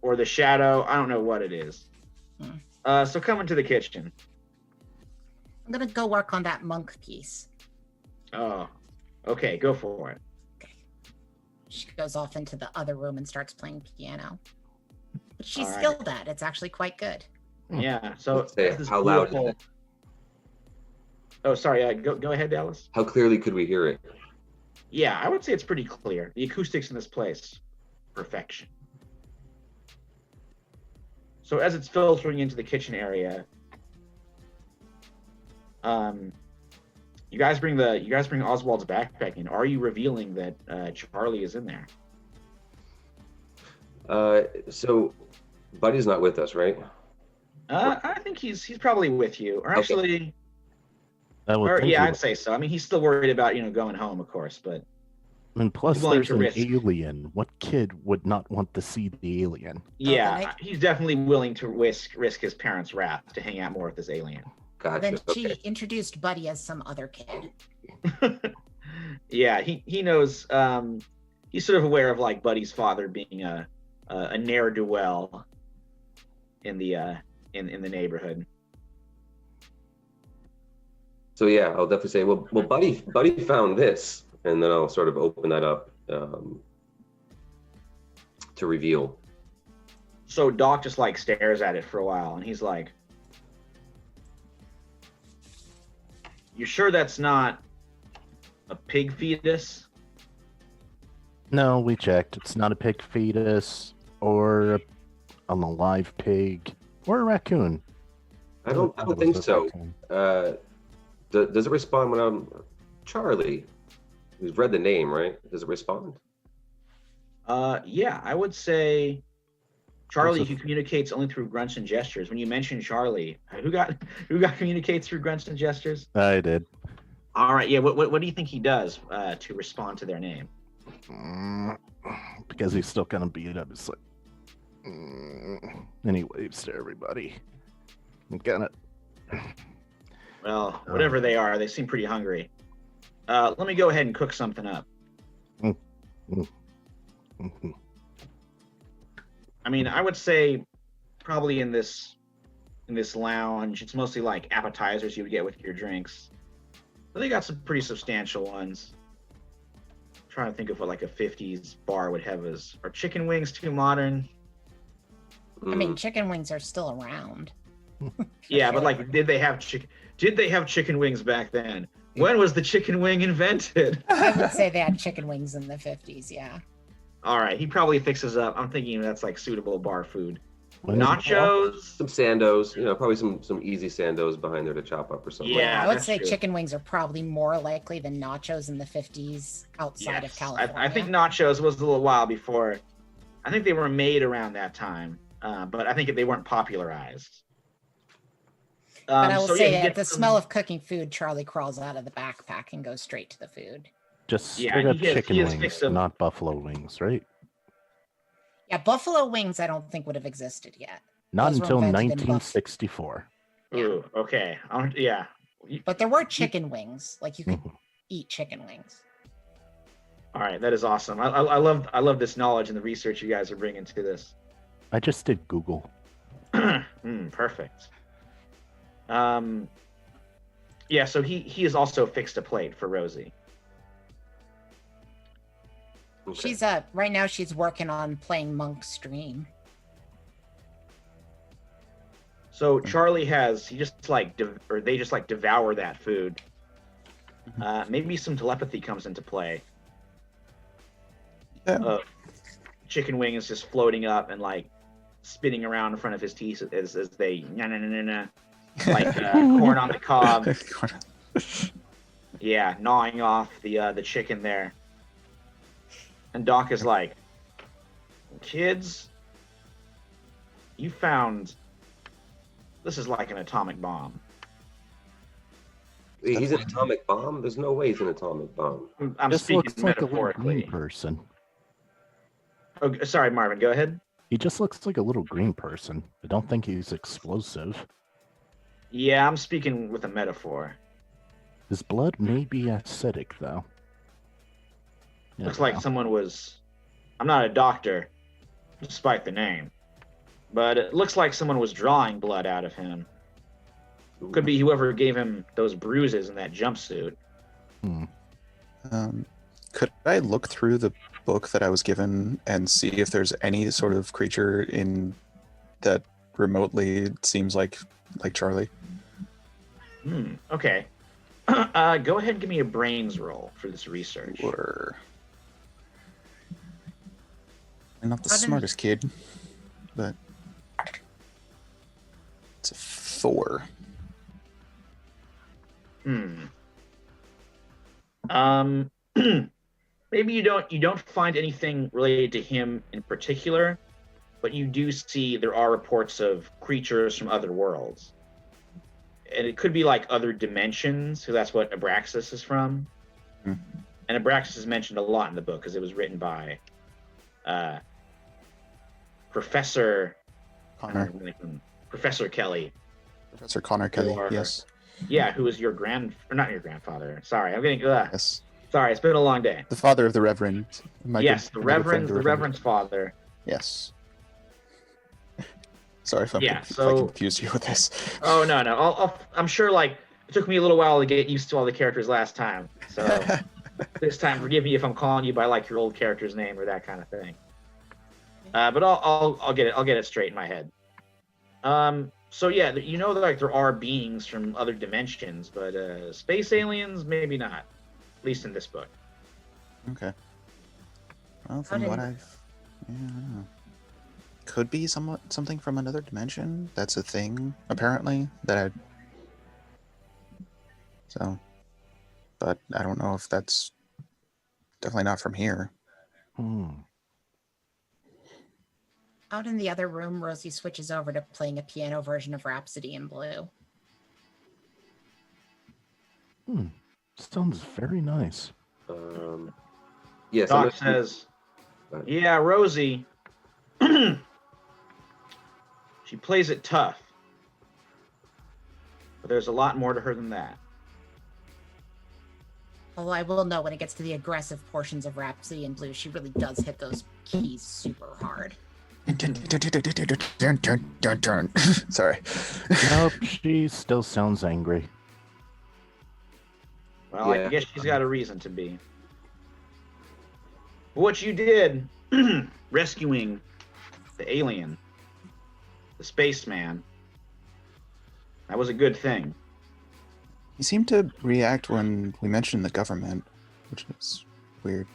or the Shadow, I don't know what it is. So come into the kitchen. I'm gonna go work on that monk piece. Oh, okay, go for it. She goes off into the other room and starts playing piano. But she's All right. skilled at it. It's actually quite good. Yeah. So Say, this how loud is beautiful- it? Oh, sorry. Go ahead, Dallas. How clearly could we hear it? Yeah, I would say it's pretty clear. The acoustics in this place, perfection. So as it's filtering into the kitchen area, you guys bring Oswald's backpack in. Are you revealing that Charlie is in there? So Buddy's not with us, right? I think he's probably with you. Or Okay. actually, Yeah, I'd say so. I mean, he's still worried about going home, of course, but And plus, He's willing there's to an risk. alien. What kid would not want to see the alien? yeah, he's definitely willing to risk his parents' wrath to hang out more with this alien. Gotcha. Then she Okay. introduced Buddy as some other kid. Yeah, he knows. He's sort of aware of like Buddy's father being a ne'er do well in the neighborhood. So yeah, I'll definitely say, well, Buddy found this, and then I'll sort of open that up to reveal. So Doc just like stares at it for a while, and he's like, "You sure that's not a pig fetus?" No, we checked. It's not a pig fetus or an alive pig or a raccoon. I don't It was think a so. raccoon. Does it respond when I'm Charlie? We've read the name, right? Does it respond? Yeah, I would say Charlie, What's who a- communicates only through grunts and gestures. When you mention Charlie, who got communicates through grunts and gestures? I did. All right, yeah. What do you think he does to respond to their name? Because he's still gonna beat it up. It's like, and he waves to everybody. I'm gonna. Well, whatever they are, they seem pretty hungry. Let me go ahead and cook something up. I mean, I would say probably in this lounge, it's mostly like appetizers you would get with your drinks. But they got some pretty substantial ones. Trying to think of what like a 50s bar would have as are chicken wings too modern? I mean, chicken wings are still around. Yeah, but like did they have chicken wings back then? When was the chicken wing invented? I would say they had chicken wings in the 50s, yeah. All right, he probably fixes up. I'm thinking that's like suitable bar food. When is it Nachos. some sandos, probably some easy sandos behind there to chop up or something. Yeah, I would that's say true. chicken wings are probably more likely than nachos in the 50s outside of Yes, California. I think nachos was a little while before. I think they were made around that time, but I think they weren't popularized. But I will so, say, yeah, at he the gets smell some- of cooking food, Charlie crawls out of the backpack and goes straight to the food. Just Yeah, straight up he has chicken wings, fixed them. not buffalo wings, right? Yeah, buffalo wings I don't think would have existed yet. Not Those were until invented in Buff- 1964. Ooh, okay. Yeah. But there were chicken wings. Like you could Mhm. eat chicken wings. All right, that is awesome. I love this knowledge and the research you guys are bringing to this. I just did Google. Perfect. Yeah, so he has also fixed a plate for Rosie. Okay. She's right now she's working on playing Monk's Stream. So Charlie they just like devour that food. Maybe some telepathy comes into play. Yeah. Chicken wing is just floating up and like spinning around in front of his teeth as they like corn on the cob. Yeah, gnawing off the chicken there. And Doc is like, kids, you found this is like an atomic bomb. He's an atomic bomb? There's no way he's an atomic bomb. I'm This speaking looks like a little metaphorically. green person. Oh, sorry, Marvin, go ahead. He just looks like a little green person. I don't think he's explosive. Yeah, I'm speaking with a metaphor. His blood may be acidic, though. You Looks never like know. someone was. I'm not a doctor, despite the name, but it looks like someone was drawing blood out of him. Could be whoever gave him those bruises in that jumpsuit. Hmm. Could I look through the book that I was given and see if there's any sort of creature in that remotely seems like Charlie? Okay. Go ahead and give me a brains roll for this research. Or I'm not the How did- smartest kid, but it's a 4. Maybe you don't find anything related to him in particular, but you do see there are reports of creatures from other worlds. And it could be like other dimensions, so that's what Abraxas is from. Hmm. And Abraxas is mentioned a lot in the book because it was written by Professor Connor. Professor Kelly. Professor Connor Kelly, Or- yes. Yeah, who is not your grandfather. Sorry, I'm getting Yes. sorry, it's been a long day. The father of the Reverend. Yes, the Reverend's father. Yes. Sorry if, Yeah, if I so- confused you with this. Oh no, I'm sure like it took me a little while to get used to all the characters last time. So this time, forgive me if I'm calling you by like your old character's name or that kind of thing. But I'll get it straight in my head. So yeah, you know that like there are beings from other dimensions, but space aliens maybe not, at least in this book. Okay. Well, from what I've, I don't know. Could be something from another dimension. That's a thing, apparently. But I don't know if that's definitely not from here. Out in the other room, Rosie switches over to playing a piano version of Rhapsody in Blue. Sounds very nice. Yes. Doc says, "Yeah, Rosie. She plays it tough, but there's a lot more to her than that." Although I will know when it gets to the aggressive portions of Rhapsody in Blue, she really does hit those keys super hard. Sorry. Nope, she still sounds angry. Well, Yeah. I guess she's got a reason to be. What you did, rescuing the alien, the spaceman, that was a good thing. He seemed to react when we mentioned the government, which is weird.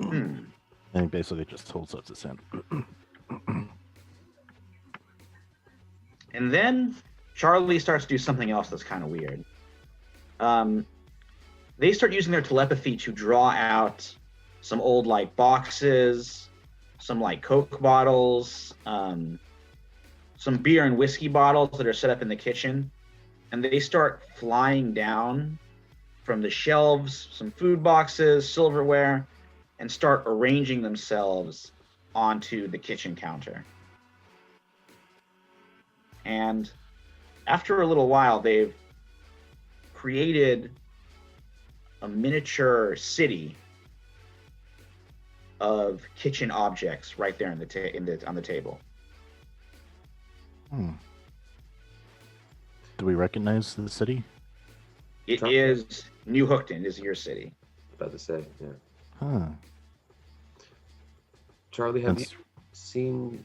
And he basically just holds up his hand. And then Charlie starts to do something else that's kind of weird. They start using their telepathy to draw out some old like boxes, some like Coke bottles, some beer and whiskey bottles that are set up in the kitchen, and they start flying down from the shelves, some food boxes, silverware, and start arranging themselves onto the kitchen counter. And after a little while, they've created a miniature city of kitchen objects right there on the table. Do we recognize the city? It Chocolate. is New Hookton, is your city. About to say, yeah. Huh. Charlie, have you That's- seen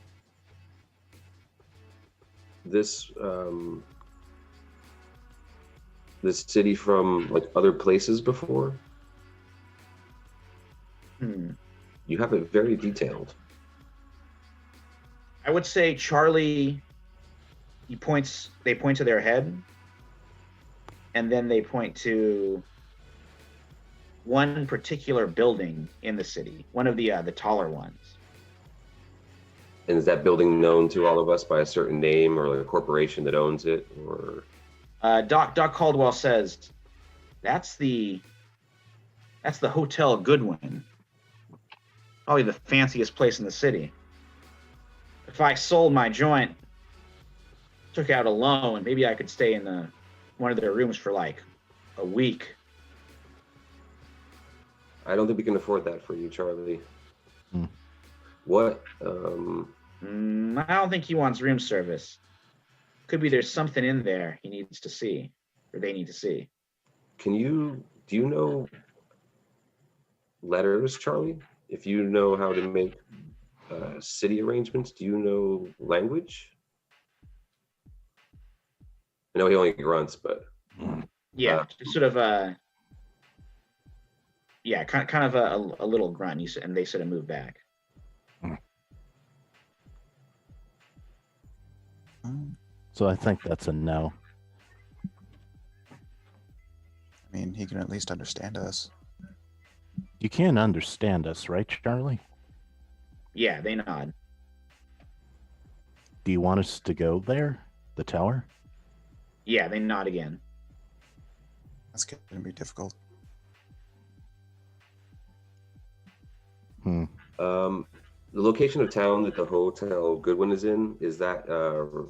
this this city from like other places before? You have it very detailed. I would say Charlie, they point to their head, and then they point to one particular building in the city, one of the taller ones. And is that building known to all of us by a certain name or like a corporation that owns it? Or Doc Caldwell says, that's the Hotel Goodwin. Probably the fanciest place in the city. If I sold my joint took out a loan, maybe I could stay in one of their rooms for like a week. I don't think we can afford that for you, Charlie. Hmm. What? I don't think he wants room service. Could be there's something in there he needs to see, or they need to see. Do you know letters, Charlie? If you know how to make city arrangements, do you know language? I know he only grunts, but Yeah, just sort of kind of a little grunt. And they sort of move back. So I think that's a no. I mean, he can at least understand us. You can understand us, right, Charlie? Yeah, they nod. Do you want us to go there? The tower? Yeah, they nod again. That's going to be difficult. The location of town that the Hotel Goodwin is in, is that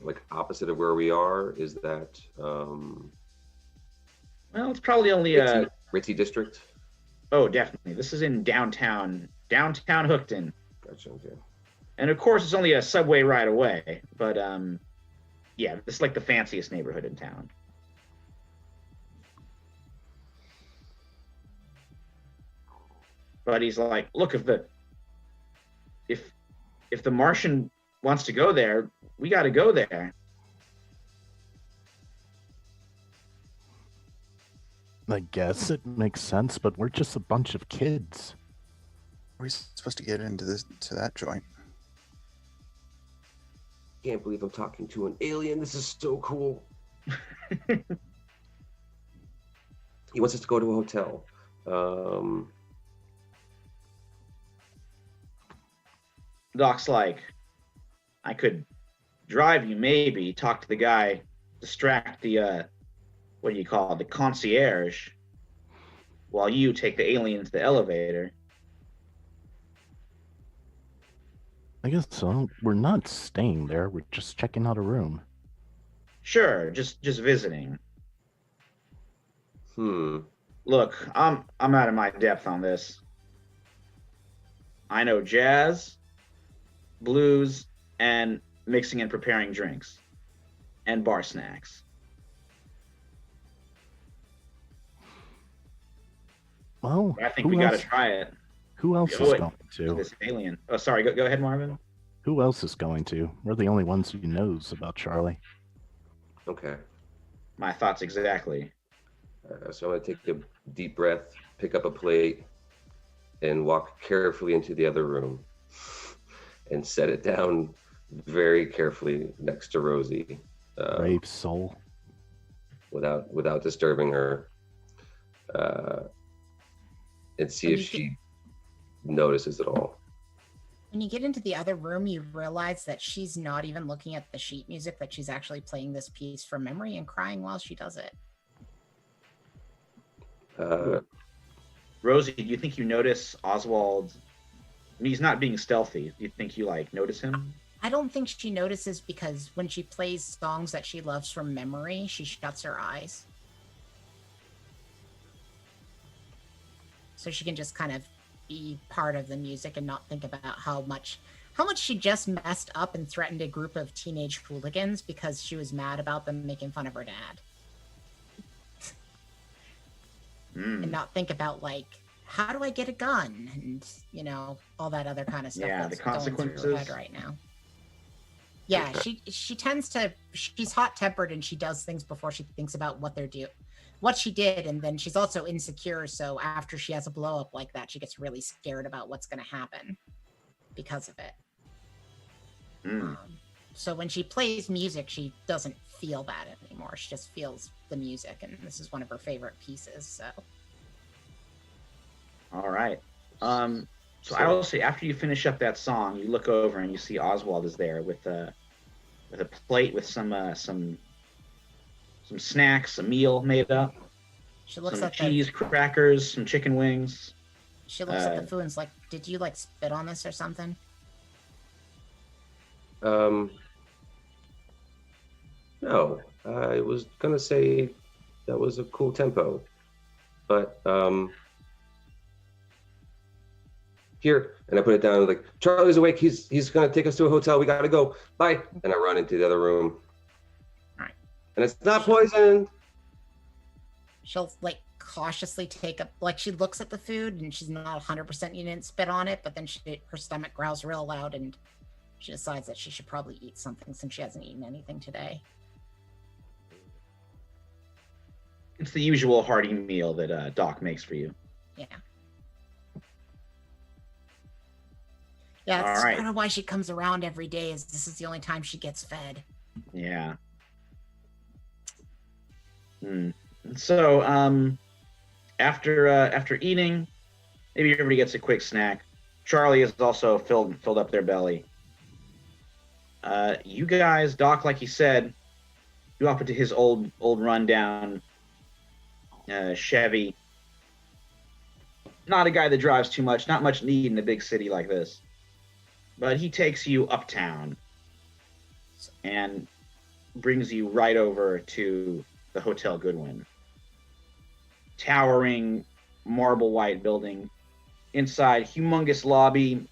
like opposite of where we are? Is that Well, it's probably only Ritzy district? Oh, definitely. This is in downtown Hookton. Gotcha. Okay. And of course, it's only a subway ride away. But yeah, this is like the fanciest neighborhood in town. But he's like, look, if the Martian wants to go there, we got to go there. I guess it makes sense, but we're just a bunch of kids. Are we supposed to get into that joint? Can't believe I'm talking to an alien. This is so cool. He wants us to go to a hotel. Doc's like, I could drive you, maybe, talk to the guy, distract the, what do you call it, the concierge, while you take the alien to the elevator. I guess so. We're not staying there. We're just checking out a room. Sure, just visiting. Look, I'm out of my depth on this. I know jazz, blues, and mixing and preparing drinks, and bar snacks. Well, I think we got to try it. Who else is going to? This alien. Oh, sorry. Go ahead, Marvin. Who else is going to? We're the only ones who knows about Charlie. Okay. My thoughts exactly. So I'm going to take a deep breath, pick up a plate, and walk carefully into the other room and set it down very carefully next to Rosie. Brave soul. Without disturbing her. And see if she notices at all. When you get into the other room, you realize that she's not even looking at the sheet music, that she's actually playing this piece from memory and crying while she does it. Rosie, do you think you notice Oswald? I mean, he's not being stealthy. Do you think you notice him? I don't think she notices, because when she plays songs that she loves from memory, she shuts her eyes. So she can just kind of be part of the music and not think about how much she just messed up and threatened a group of teenage hooligans because she was mad about them making fun of her dad. And not think about, how do I get a gun? And, all that other kind of stuff. Yeah, that's the consequences. Going through her head right now. Yeah, she tends to, she's hot-tempered and she does things before she thinks about what she did, and then she's also insecure, so after she has a blow up like that, she gets really scared about what's going to happen because of it. So when she plays music, she doesn't feel that anymore. She just feels the music, and this is one of her favorite pieces. So all right. So I will say, after you finish up that song, you look over and you see Oswald is there with a plate with some snacks, a meal made up. She looks some at cheese, crackers, some chicken wings. She looks at the food and's like, "Did you spit on this or something?" No, No, I was gonna say that was a cool tempo, but here, and I put it down like, Charlie's awake. He's gonna take us to a hotel. We gotta go. Bye. And I run into the other room. Right. And it's not poisoned. She'll like cautiously take up, like she looks at the food and she's not 100% you didn't spit on it, but then her stomach growls real loud and she decides that she should probably eat something since she hasn't eaten anything today. It's the usual hearty meal that Doc makes for you. Yeah. Yeah, that's All right. kind of why she comes around every day, is this is the only time she gets fed. Yeah. So, after eating, maybe everybody gets a quick snack. Charlie has also filled up their belly. You guys, Doc, like he said, you hop into his old rundown Chevy. Not a guy that drives too much, not much need in a big city like this. But he takes you uptown and brings you right over to the Hotel Goodwin. Towering marble white building. Inside, humongous lobby,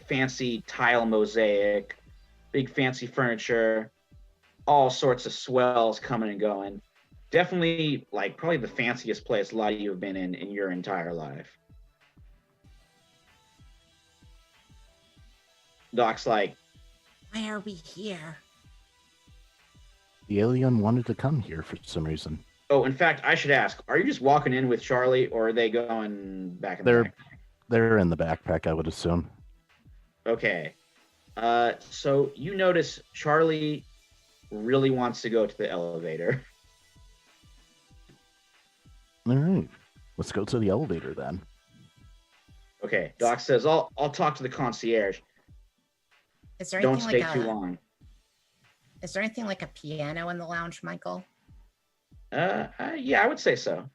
fancy tile mosaic, big fancy furniture, all sorts of swells coming and going. Definitely, like, probably the fanciest place a lot of you have been in your entire life. Doc's like, why are we here? The alien wanted to come here for some reason. oh, in fact, I should ask, are you just walking in with Charlie, or are they going back in the back? They're in the backpack, I would assume. Okay. So you notice Charlie really wants to go to the elevator. All right. Let's go to the elevator then. Okay. Doc says, I'll talk to the concierge. Is there Don't anything stay too long. Is there anything like a piano in the lounge, Michael? Yeah, I would say so.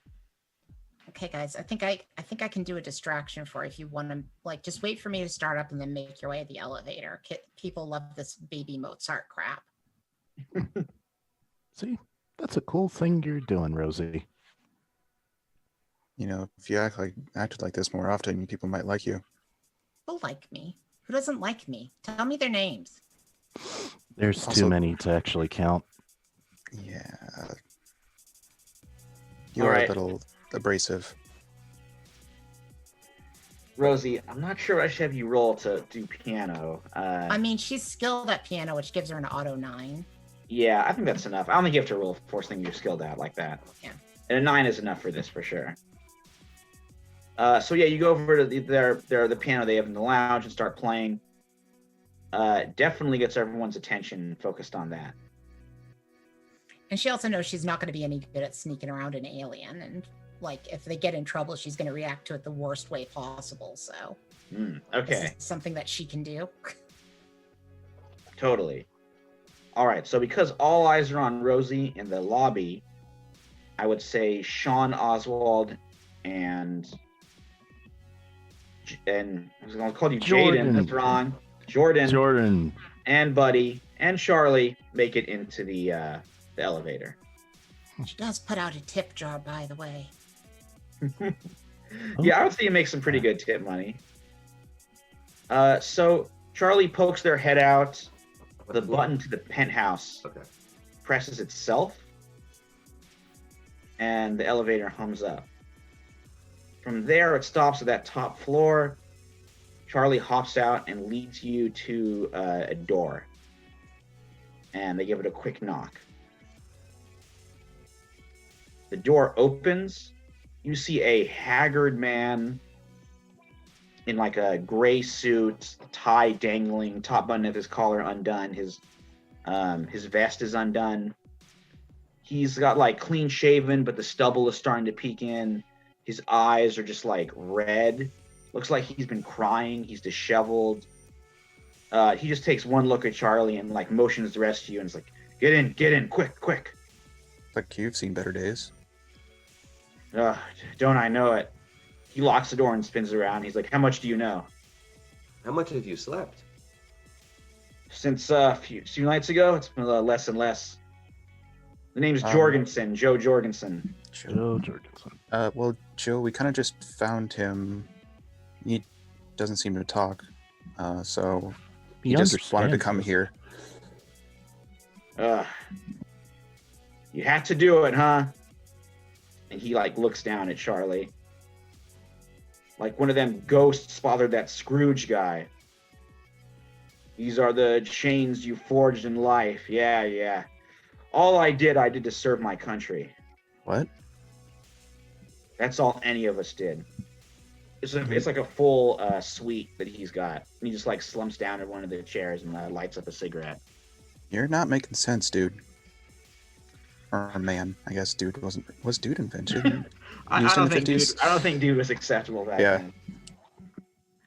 Okay, guys, I think I can do a distraction for if you want to, like, just wait for me to start up and then make your way to the elevator. People love this baby Mozart crap. See, that's a cool thing you're doing, Rosie. You know, if you acted like this more often, people might like you. Who like me? Who doesn't like me? Tell me their names. There's Also- too many to actually count. Yeah. You All are right. a little abrasive. Rosie, I'm not sure I should have you roll to do piano. I mean, she's skilled at piano, which gives her an auto 9. Yeah, I think that's enough. I don't think you have to roll for something you're skilled at like that. Yeah. And a 9 is enough for this for sure. So yeah, you go over to the piano they have in the lounge and start playing. Definitely gets everyone's attention focused on that. And she also knows she's not going to be any good at sneaking around an alien. And, like, if they get in trouble, she's going to react to it the worst way possible. So, Okay, this is something that she can do. totally. All right, so because all eyes are on Rosie in the lobby, I would say Sean, Oswald, and I was going to call you Jordan. Jaden. That's wrong. Jordan and Buddy and Charlie make it into the elevator. She does put out a tip jar, by the way. Yeah, I would say you make some pretty good tip money. So Charlie pokes their head out. The button to the penthouse Okay. presses itself, and the elevator hums up. From there, it stops at that top floor. Charlie hops out and leads you to a door, and they give it a quick knock. The door opens. You see a haggard man in like a gray suit, tie dangling, top button of his collar undone, his vest is undone. He's got like clean shaven, but the stubble is starting to peek in. His eyes are just like red. Looks like he's been crying. He's disheveled. He just takes one look at Charlie and like motions the rest of you and is like, get in, quick. Like you've seen better days. Don't I know it? He locks the door and spins around. He's like, how much do you know? How much have you slept? Since a few nights ago, it's been less and less. The name's Jorgensen, Joe Jorgensen. Joe Jorgensen. Well, Joe, we kind of just found him. He doesn't seem to talk, so he just wanted to come here. You had to do it, huh? And he like looks down at Charlie. Like one of them ghosts fathered that Scrooge guy. These are the chains you forged in life. Yeah. All I did to serve my country. What? That's all any of us did. It's like a full suite that he's got. And he just like slumps down in one of the chairs and lights up a cigarette. You're not making sense, dude. Or man, I guess dude was dude invented. I don't think dude was acceptable back then.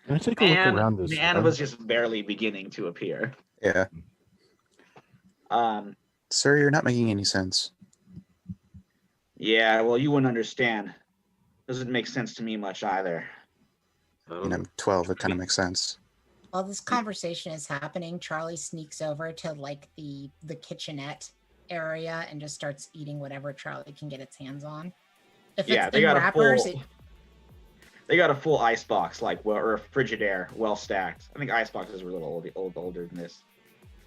Can I take a look around this? Man was just barely beginning to appear. Yeah. Sir, you're not making any sense. Yeah, well, you wouldn't understand. Doesn't make sense to me much either. I mean, I'm 12. It kind of makes sense. While this conversation is happening, Charlie sneaks over to like the kitchenette area and just starts eating whatever Charlie can get its hands on. If it's they got wrappers, they got a full ice box, or a Frigidaire, well stacked. I think ice boxes were a little older than this.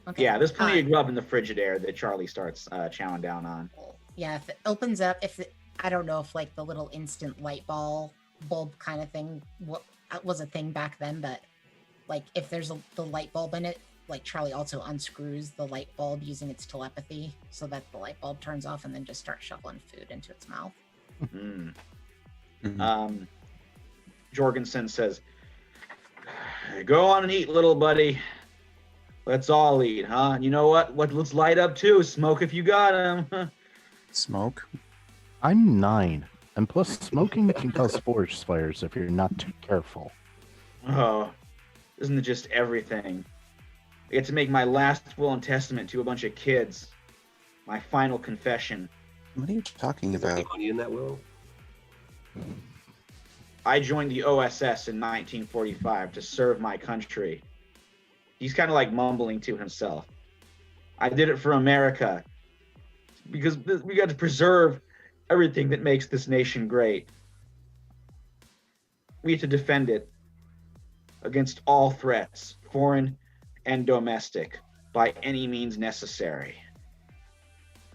Okay. Yeah, there's plenty of grub in the Frigidaire that Charlie starts chowing down on. Yeah, if it opens up, I don't know if like the little instant light bulb kind of thing was a thing back then, but like if there's the light bulb in it, like Charlie also unscrews the light bulb using its telepathy so that the light bulb turns off and then just starts shoveling food into its mouth. Mm-hmm. Jorgensen says, "Go on and eat, little buddy. Let's all eat, huh? You know what? Let's light up too. Smoke if you got him." Smoke? I'm 9, and plus smoking can cause forest fires if you're not too careful. Oh, isn't it just everything? I get to make my last will and testament to a bunch of kids. My final confession. What are you talking Is there any about? money in that will? I joined the OSS in 1945 to serve my country. He's kind of like mumbling to himself. I did it for America because we got to preserve everything that makes this nation great. We have to defend it against all threats, foreign and domestic, by any means necessary.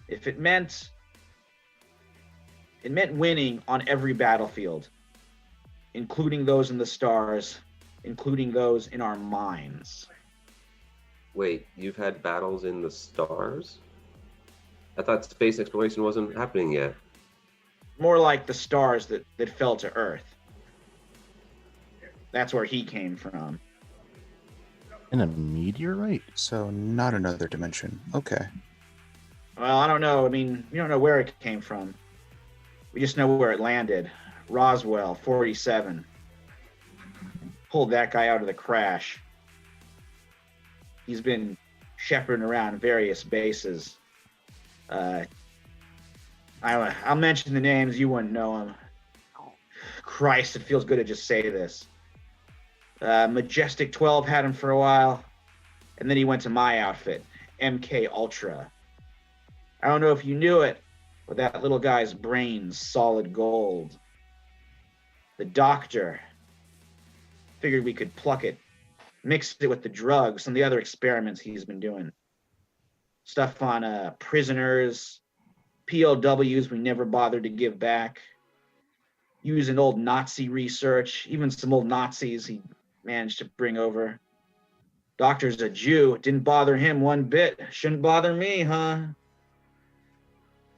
If it meant winning on every battlefield, including those in the stars, including those in our minds. Wait, you've had battles in the stars? I thought space exploration wasn't happening yet. More like the stars that fell to Earth. That's where he came from. In a meteorite? So not another dimension. Okay. Well, I don't know. I mean, we don't know where it came from. We just know where it landed. Roswell, 47. Pulled that guy out of the crash. He's been shepherding around various bases. I'll mention the names. You wouldn't know them. Christ, it feels good to just say this. Majestic 12 had him for a while, and then he went to my outfit, MK Ultra. I don't know if you knew it, but that little guy's brain's solid gold. The doctor figured we could pluck it, mix it with the drugs and the other experiments he's been doing. Stuff on prisoners, POWs we never bothered to give back, using old Nazi research, even some old Nazis he managed to bring over. Doctor's a Jew. It didn't bother him one bit. Shouldn't bother me, huh?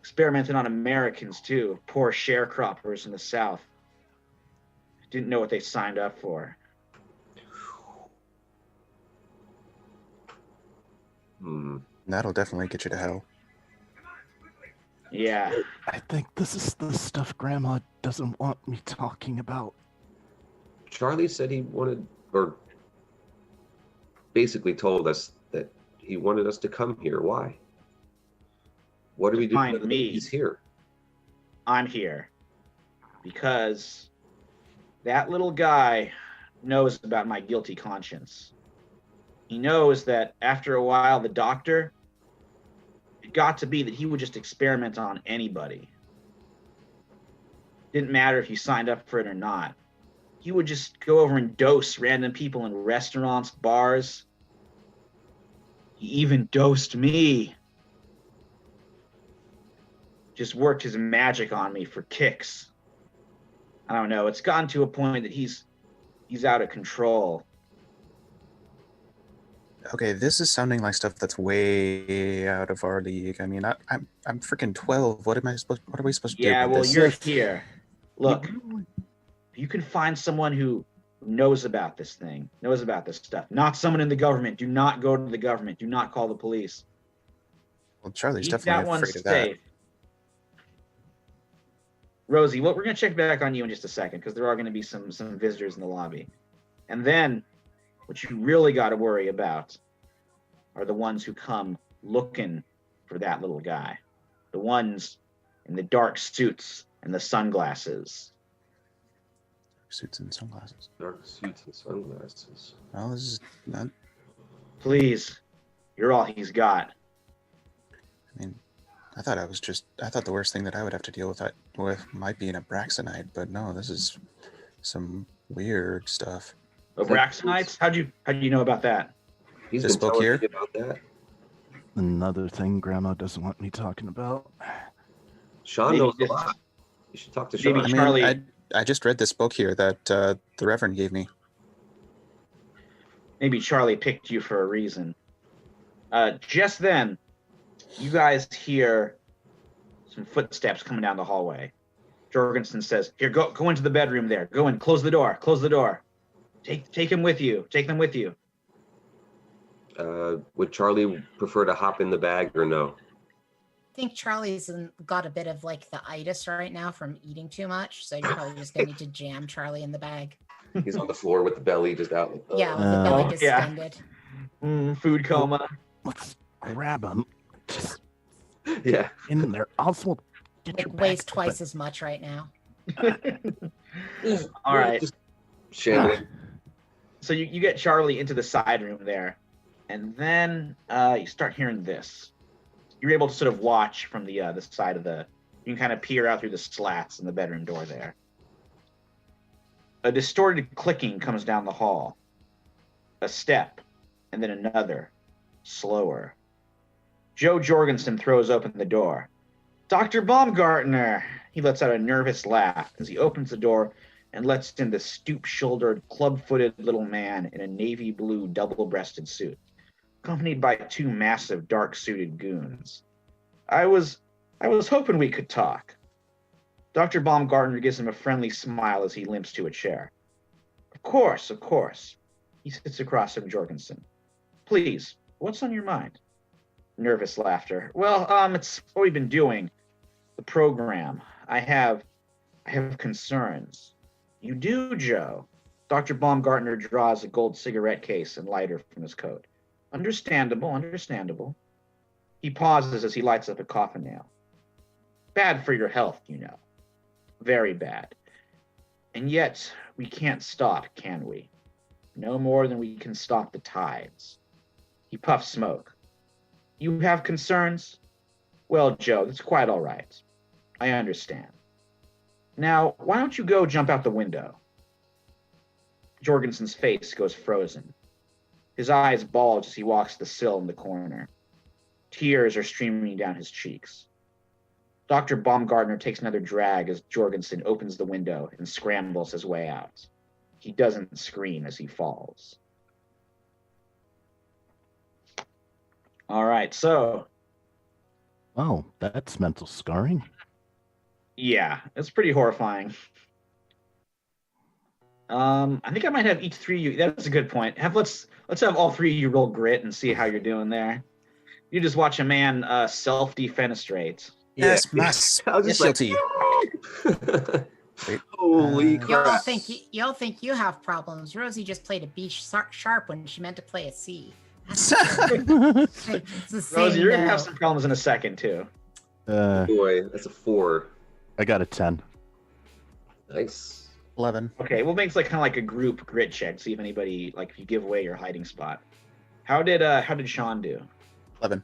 Experimented on Americans, too. Poor sharecroppers in the South. Didn't know what they signed up for. That'll definitely get you to hell. Yeah. I think this is the stuff Grandma doesn't want me talking about. Charlie said he wanted, or basically told us that he wanted us to come here. Why? What do we do? Find me. He's here. I'm here because that little guy knows about my guilty conscience. He knows that after a while, the doctor it got to be that he would just experiment on anybody. Didn't matter if you signed up for it or not. He would just go over and dose random people in restaurants, bars. He even dosed me. Just worked his magic on me for kicks. I don't know. It's gotten to a point that he's out of control. Okay, this is sounding like stuff that's way out of our league. I mean, I'm freaking 12. What are we supposed to do? Yeah, about well, this? you're here. Look, you can find someone who knows about this thing, knows about this stuff. Not someone in the government. Do not go to the government. Do not call the police. Well, Charlie's Keep definitely that one afraid of that. safe. Rosie, we're going to check back on you in just a second because there are going to be some visitors in the lobby. And then what you really got to worry about are the ones who come looking for that little guy. The ones in the dark suits and the sunglasses. Suits and sunglasses. Dark suits and sunglasses. Well, this is not. Please, you're all he's got. I mean, I thought the worst thing that I would have to deal with might be an Abraxanite, but no, this is some weird stuff. Abraxanites? How'd you know about that? He's This been book telling here? me about that. Another thing Grandma doesn't want me talking about. Sean Maybe knows a this- lot. You should talk to maybe Sean. I mean, Charlie- I just read this book here that the Reverend gave me. Maybe Charlie picked you for a reason. Just then, you guys hear some footsteps coming down the hallway. Jorgensen says, "Here, go into the bedroom there. Go in, close the door, close the door. Take him with you. Take them with you." Would Charlie prefer to hop in the bag or no? I think Charlie's got a bit of like the itis right now from eating too much, so you're probably just gonna need to jam Charlie in the bag. He's on the floor with the belly just out. Yeah, with the belly Oh, yeah. distended. Food coma. Let's grab him. Just Yeah. in there. Oswald, get It your weighs back twice open. as much right now. All right. Just shambling. So you get Charlie into the side room there, and then you start hearing this. You're able to sort of watch from the side of the. You can kind of peer out through the slats in the bedroom door there. A distorted clicking comes down the hall. A step, and then another, slower. Joe Jorgensen throws open the door. "Dr. Baumgartner!" He lets out a nervous laugh as he opens the door and lets in the stoop-shouldered, club-footed little man in a navy blue double-breasted suit, accompanied by two massive dark-suited goons. I was hoping we could talk." Dr. Baumgartner gives him a friendly smile as he limps to a chair. Of course. He sits across from Jorgensen. "Please, what's on your mind?" Nervous laughter. "Well, it's what we've been doing. The program. I have concerns." "You do, Joe." Dr. Baumgartner draws a gold cigarette case and lighter from his coat. Understandable. He pauses as he lights up a coffin nail. "Bad for your health, you know. Very bad. And yet, we can't stop, can we? No more than we can stop the tides." He puffs smoke. "You have concerns? Well, Joe, that's quite all right. I understand. Now, why don't you go jump out the window?" Jorgensen's face goes frozen. His eyes bulge as he walks the sill in the corner. Tears are streaming down his cheeks. Dr. Baumgartner takes another drag as Jorgensen opens the window and scrambles his way out. He doesn't scream as he falls. All right, so Oh, that's mental scarring. yeah, it's pretty horrifying. I think I might have each three of you. That's a good point. Let's have all three of you roll grit and see how you're doing there. You just watch a man self-defenestrate. Yes, Yeah. mass I was just like, specialty. Wait, holy Uh, crap. Y'all think you have problems. Rosie just played a B sharp when she meant to play a C. It's the same Rosie, you're gonna have note. some problems in a second too. Boy, that's a 4. I got a 10. Nice. 11. Okay, we'll make kind of like a group grit check. See if anybody if you give away your hiding spot. How did Sean do? 11.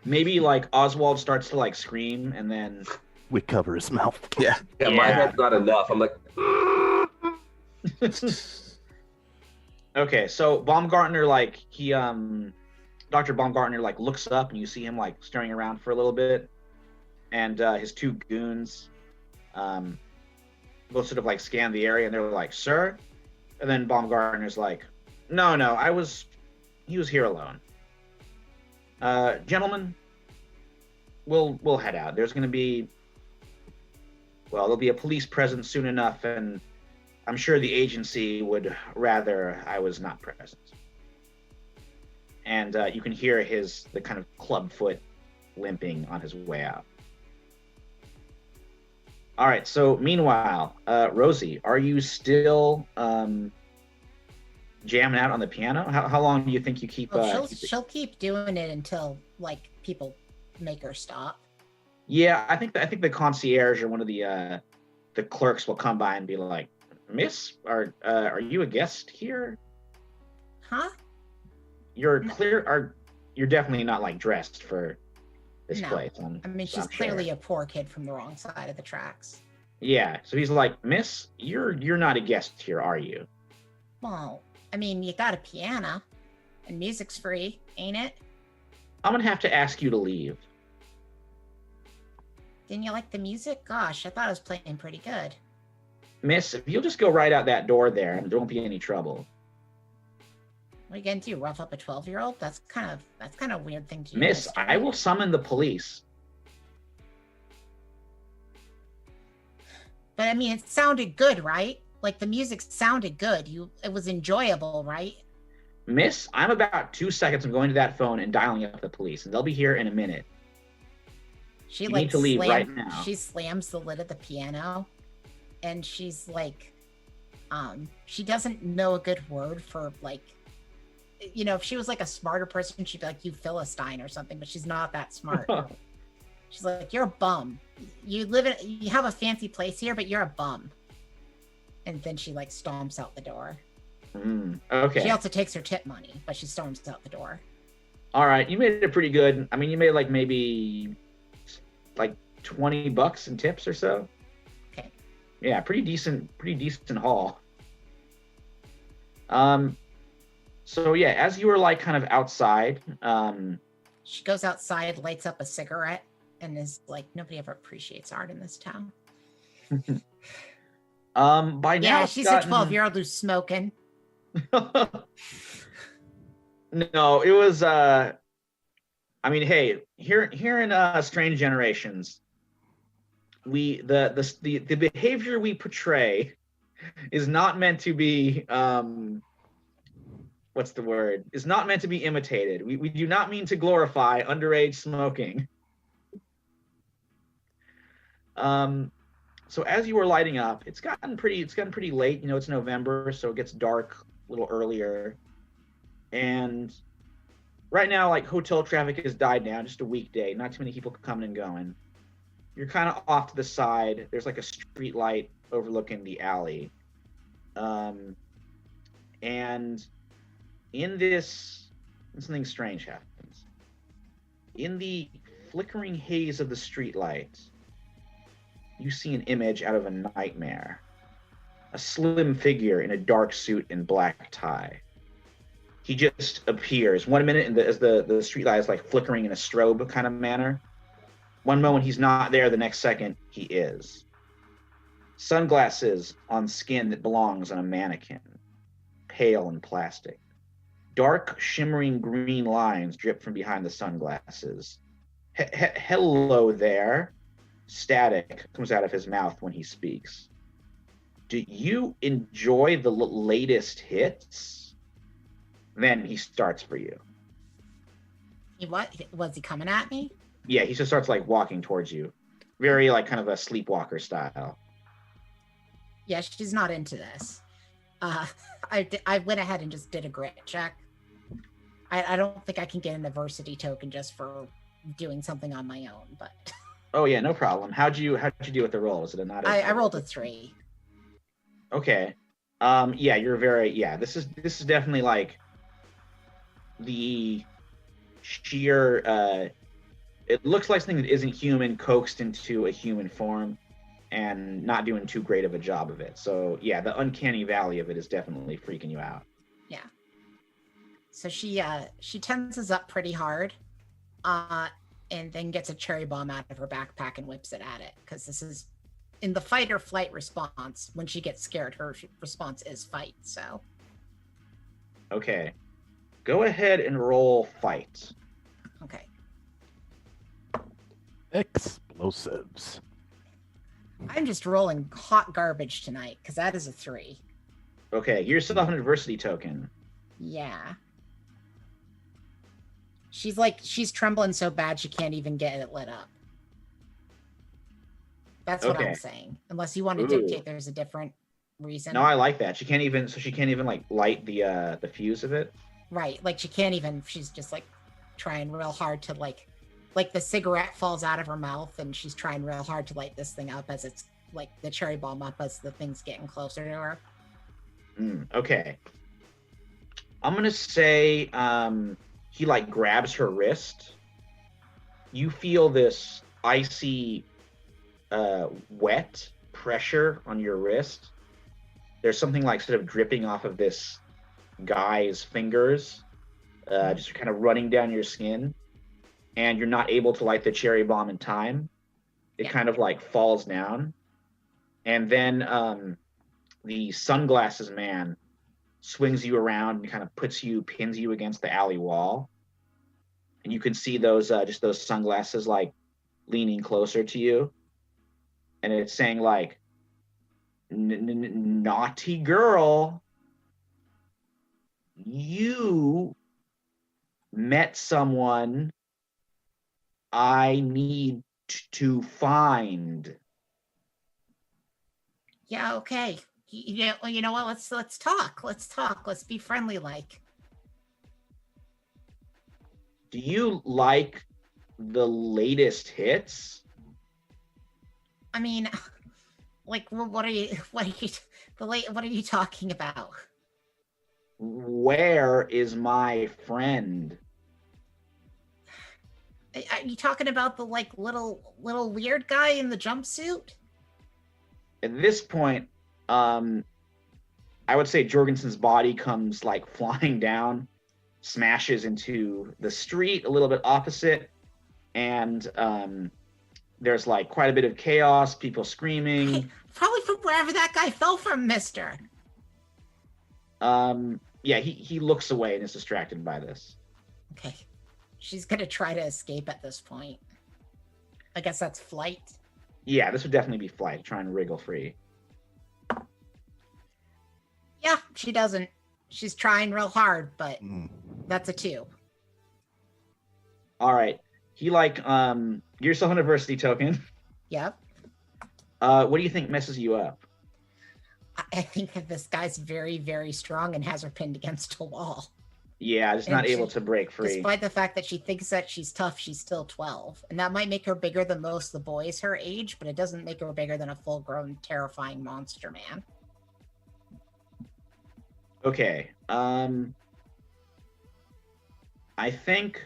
Maybe like Oswald starts to like scream, and then We cover his mouth. Yeah. Yeah, my head's not enough. I'm like, okay. So Baumgartner, like Dr. Baumgartner, like looks up, and you see him like staring around for a little bit, and his two goons, both sort of like scan the area, and they're like, "Sir," and then Baumgartner's like, "No, he was here alone. Gentlemen, we'll head out. There's going to be, well, there'll be a police presence soon enough, and I'm sure the agency would rather I was not present." And you can hear the kind of club foot limping on his way out. All right. So meanwhile, Rosie, are you still jamming out on the piano? How long do you think you keep? She'll keep doing it until like people make her stop. Yeah, I think the concierge or one of the clerks will come by and be like, "Miss, are you a guest here? Huh? You're definitely not like dressed for this No. place." I mean, she's clearly a poor kid from the wrong side of the tracks. Yeah, so he's like, "Miss, you're not a guest here, are you?" Well, I mean, you got a piano, and music's free, ain't it? I'm gonna have to ask you to leave. Didn't you like the music? Gosh, I thought it was playing pretty good. Miss, if you'll just go right out that door there, there won't be any trouble. What are you gonna do? Rough up a 12-year-old? That's kind of a weird thing to do. Miss, I will summon the police. But I mean, it sounded good, right? Like the music sounded good. It was enjoyable, right? Miss, I'm about 2 seconds from going to that phone and dialing up the police, and they'll be here in a minute. You need to leave right now. She slams the lid of the piano, and she's like, she doesn't know a good word for like, you know, if she was like a smarter person, she'd be like, "You Philistine" or something, but she's not that smart. She's like, "You're a bum. You have a fancy place here, but you're a bum." And then she like stomps out the door. Okay. She also takes her tip money, but she storms out the door. All right, you made it pretty good. I mean, you made like maybe like $20 in tips or so. Okay. Yeah, pretty decent haul. So yeah, as you were like kind of outside, she goes outside, lights up a cigarette, and is like, "Nobody ever appreciates art in this town." By now, yeah, she's a 12-year-old who's smoking. No, it was. I mean, hey, here in Strange Generations, the behavior we portray is not meant to be what's the word? Is not meant to be imitated. We do not mean to glorify underage smoking. So as you were lighting up, it's gotten pretty late. You know, it's November, so it gets dark a little earlier. And right now, like, hotel traffic has died down, just a weekday, not too many people coming and going. You're kind of off to the side. There's like a street light overlooking the alley. And in this, something strange happens. In the flickering haze of the street light, you see an image out of a nightmare. A slim figure in a dark suit and black tie. He just appears 1 minute as the street light is like flickering in a strobe kind of manner. One moment he's not there, the next second he is. Sunglasses on skin that belongs on a mannequin. Pale and plastic. Dark, shimmering green lines drip from behind the sunglasses. Hello there. Static comes out of his mouth when he speaks. Do you enjoy the latest hits? Then he starts for you. What? Was he coming at me? Yeah, he just starts like walking towards you. Very like kind of a sleepwalker style. Yeah, she's not into this. I went ahead and just did a grit check. I don't think I can get an adversity token just for doing something on my own, but Oh yeah, no problem. How'd you do with the roll? Was it a not? I rolled a 3. Okay. Yeah, you're very This is definitely like the sheer it looks like something that isn't human coaxed into a human form and not doing too great of a job of it. So yeah, the uncanny valley of it is definitely freaking you out. Yeah. So she tenses up pretty hard, and then gets a cherry bomb out of her backpack and whips it at it, because this is in the fight or flight response. When she gets scared, her response is fight. So Okay, go ahead and roll fight. okay. Explosives. I'm just rolling hot garbage tonight because that is a 3. Okay, you're yourself an adversity token. Yeah. She's trembling so bad she can't even get it lit up. That's what Okay. I'm saying. Unless you want to Ooh. dictate there's a different reason. No, I like that. She can't even like light the fuse of it. Right. Like she can't even, she's just like trying real hard to like the cigarette falls out of her mouth and she's trying real hard to light this thing up as it's like the cherry bomb up as the thing's getting closer to her. Okay. I'm gonna say he like grabs her wrist. You feel this icy wet pressure on your wrist. There's something like sort of dripping off of this guy's fingers, just kind of running down your skin, and you're not able to light the cherry bomb in time. It kind of like falls down, and then the sunglasses man swings you around and kind of pins you against the alley wall, and you can see those just those sunglasses like leaning closer to you, and it's saying like, naughty girl, you met someone I need to find. Yeah, okay. You know what? Let's talk. Let's be friendly like. Do you like the latest hits? I mean, like, what are you talking about? Where is my friend? Are you talking about the like little weird guy in the jumpsuit? At this point, I would say Jorgensen's body comes like flying down, smashes into the street a little bit opposite, and there's like quite a bit of chaos, people screaming. Hey, probably from wherever that guy fell from, mister. Yeah, he looks away and is distracted by this. Okay. She's gonna try to escape at this point. I guess that's flight. Yeah, this would definitely be flight, trying to wriggle free. Yeah, she doesn't. She's trying real hard, but that's a 2. All right. He like you're yourself an adversity token. Yep. What do you think messes you up? I think that this guy's very, very strong and has her pinned against a wall. Yeah, just not able to break free. Despite the fact that she thinks that she's tough, she's still 12. And that might make her bigger than most of the boys her age, but it doesn't make her bigger than a full-grown, terrifying monster man. Okay. I think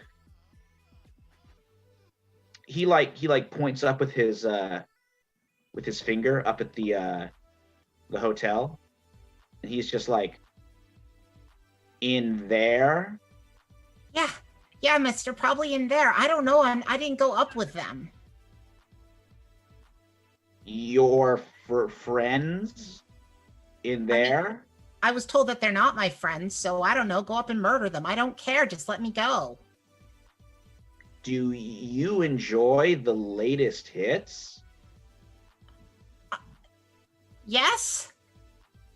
he points up with his finger up at the hotel, and he's just like, in there? Yeah, mister, probably in there. I don't know. I didn't go up with them. Your friends in there? I was told that they're not my friends, so I don't know. Go up and murder them. I don't care. Just let me go. Do you enjoy the latest hits? Yes?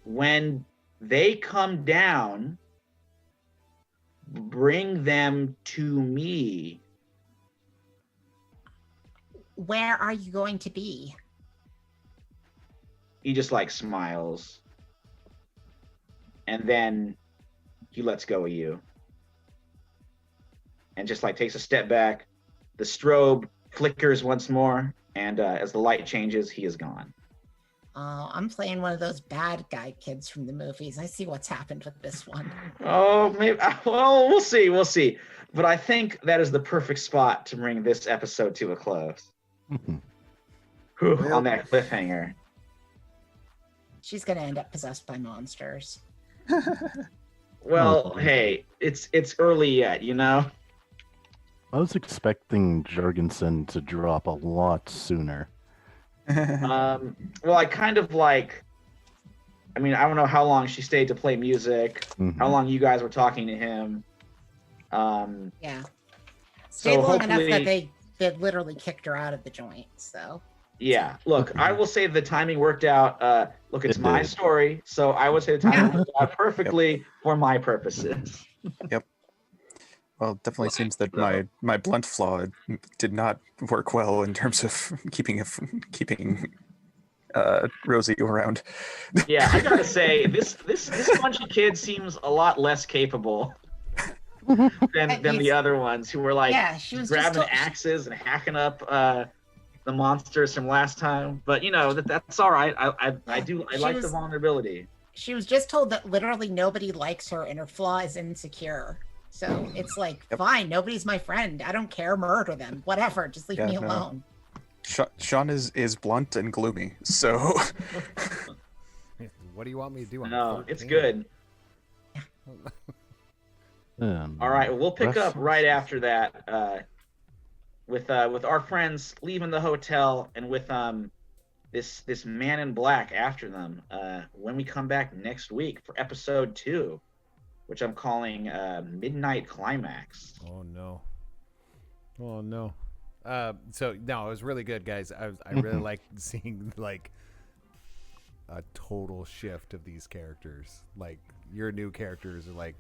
When they come down, bring them to me. Where are you going to be? He just like smiles. And then he lets go of you. And just like takes a step back. The strobe flickers once more. And as the light changes, he is gone. Oh, I'm playing one of those bad guy kids from the movies. I see what's happened with this one. Oh, maybe. Well, we'll see. But I think that is the perfect spot to bring this episode to a close. Mhm. Whew, Well- on that cliffhanger. She's gonna end up possessed by monsters. Well, Oh. hey, it's early yet, you know? I was expecting Jorgensen to drop a lot sooner. Well, I kind of like. I mean, I don't know how long she stayed to play music. Mhm. How long you guys were talking to him. Yeah. So Stayed long enough hopefully, that they literally kicked her out of the joint. So yeah. Look, I will say the timing worked out. Look, it's It my did. story, so I would say the timing worked out perfectly for my purposes. Well, it definitely seems that my blunt flaw did not work well in terms of keeping Rosie around. Yeah, I gotta say, this bunch of kids seems a lot less capable than the other ones who were like yeah, she was grabbing just axes and hacking up the monsters from last time. But you know that's all right. I like the vulnerability. she was just told that literally nobody likes her and her flaw is insecure. So it's like, Yep. fine, nobody's my friend. I don't care. Murder them. Whatever. Just leave Yeah, me no. alone. Sean is blunt and gloomy, so What do you want me to do? I'm No, it's 13. good. All right, we'll pick up Russell- right after that with our friends leaving the hotel and with this man in black after them when we come back next week for episode 2, which I'm calling Midnight Climax. Oh no. Oh no. So no, it was really good, guys. I really like seeing like a total shift of these characters. Like your new characters are like,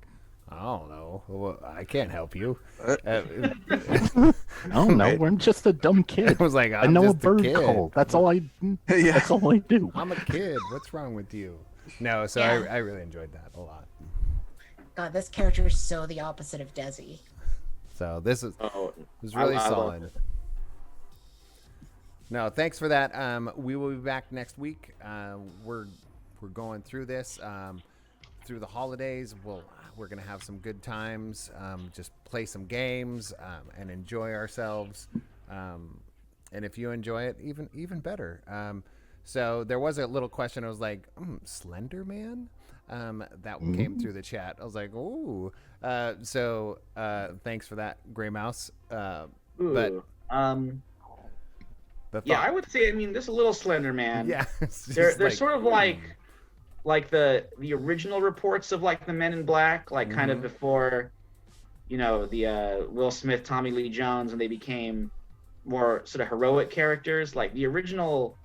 I don't know, well, I can't help you. I don't know. I'm just a dumb kid. It was like, I know a just bird kid. call. That's all I. yeah. That's all I do. I'm a kid. What's wrong with you? No, so Yeah. I really enjoyed that a lot. God, this character is so the opposite of Desi. So this is Oh, was really I love solid. it. No, thanks for that. We will be back next week. We're going through this through the holidays. We're gonna have some good times. Just play some games and enjoy ourselves. And if you enjoy it, even better. So there was a little question. I was like, Slender Man. That came through the chat. I was like, ooh. So thanks for that, Gray Mouse. But Ooh, the yeah, thought- I would say. I mean, this a little Slender Man. yeah, it's they're just sort of like the original reports of like the Men in Black, like kind of before, you know, the Will Smith, Tommy Lee Jones, and they became more sort of heroic characters. Like the original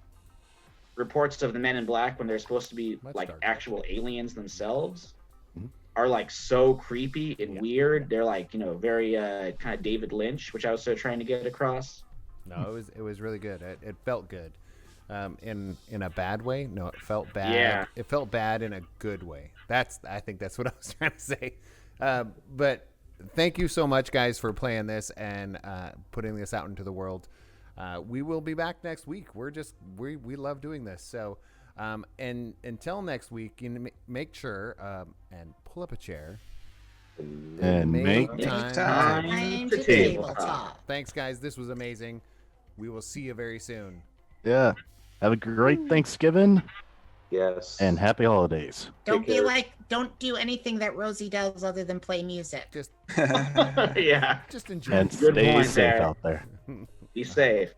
reports of the Men in Black, when they're supposed to be Much like darker. actual aliens themselves, Mhm. are like so creepy and Yeah. weird. They're like, you know, very kind of David Lynch, which I was so trying to get across. No, it was really good. It felt good. In a bad way? No, it felt bad. Yeah. It felt bad in a good way. I think that's what I was trying to say. But thank you so much, guys, for playing this and putting this out into the world. We will be back next week. We love doing this. So, and until next week, you make sure and pull up a chair. And make time. Time to tabletop. Thanks, guys. This was amazing. We will see you very soon. Yeah. Have a great Thanksgiving Yes. and happy holidays. Don't be care. like, don't do anything that Rosie does other than play music. Just Yeah, enjoy. And Good stay point safe there. out there. be safe.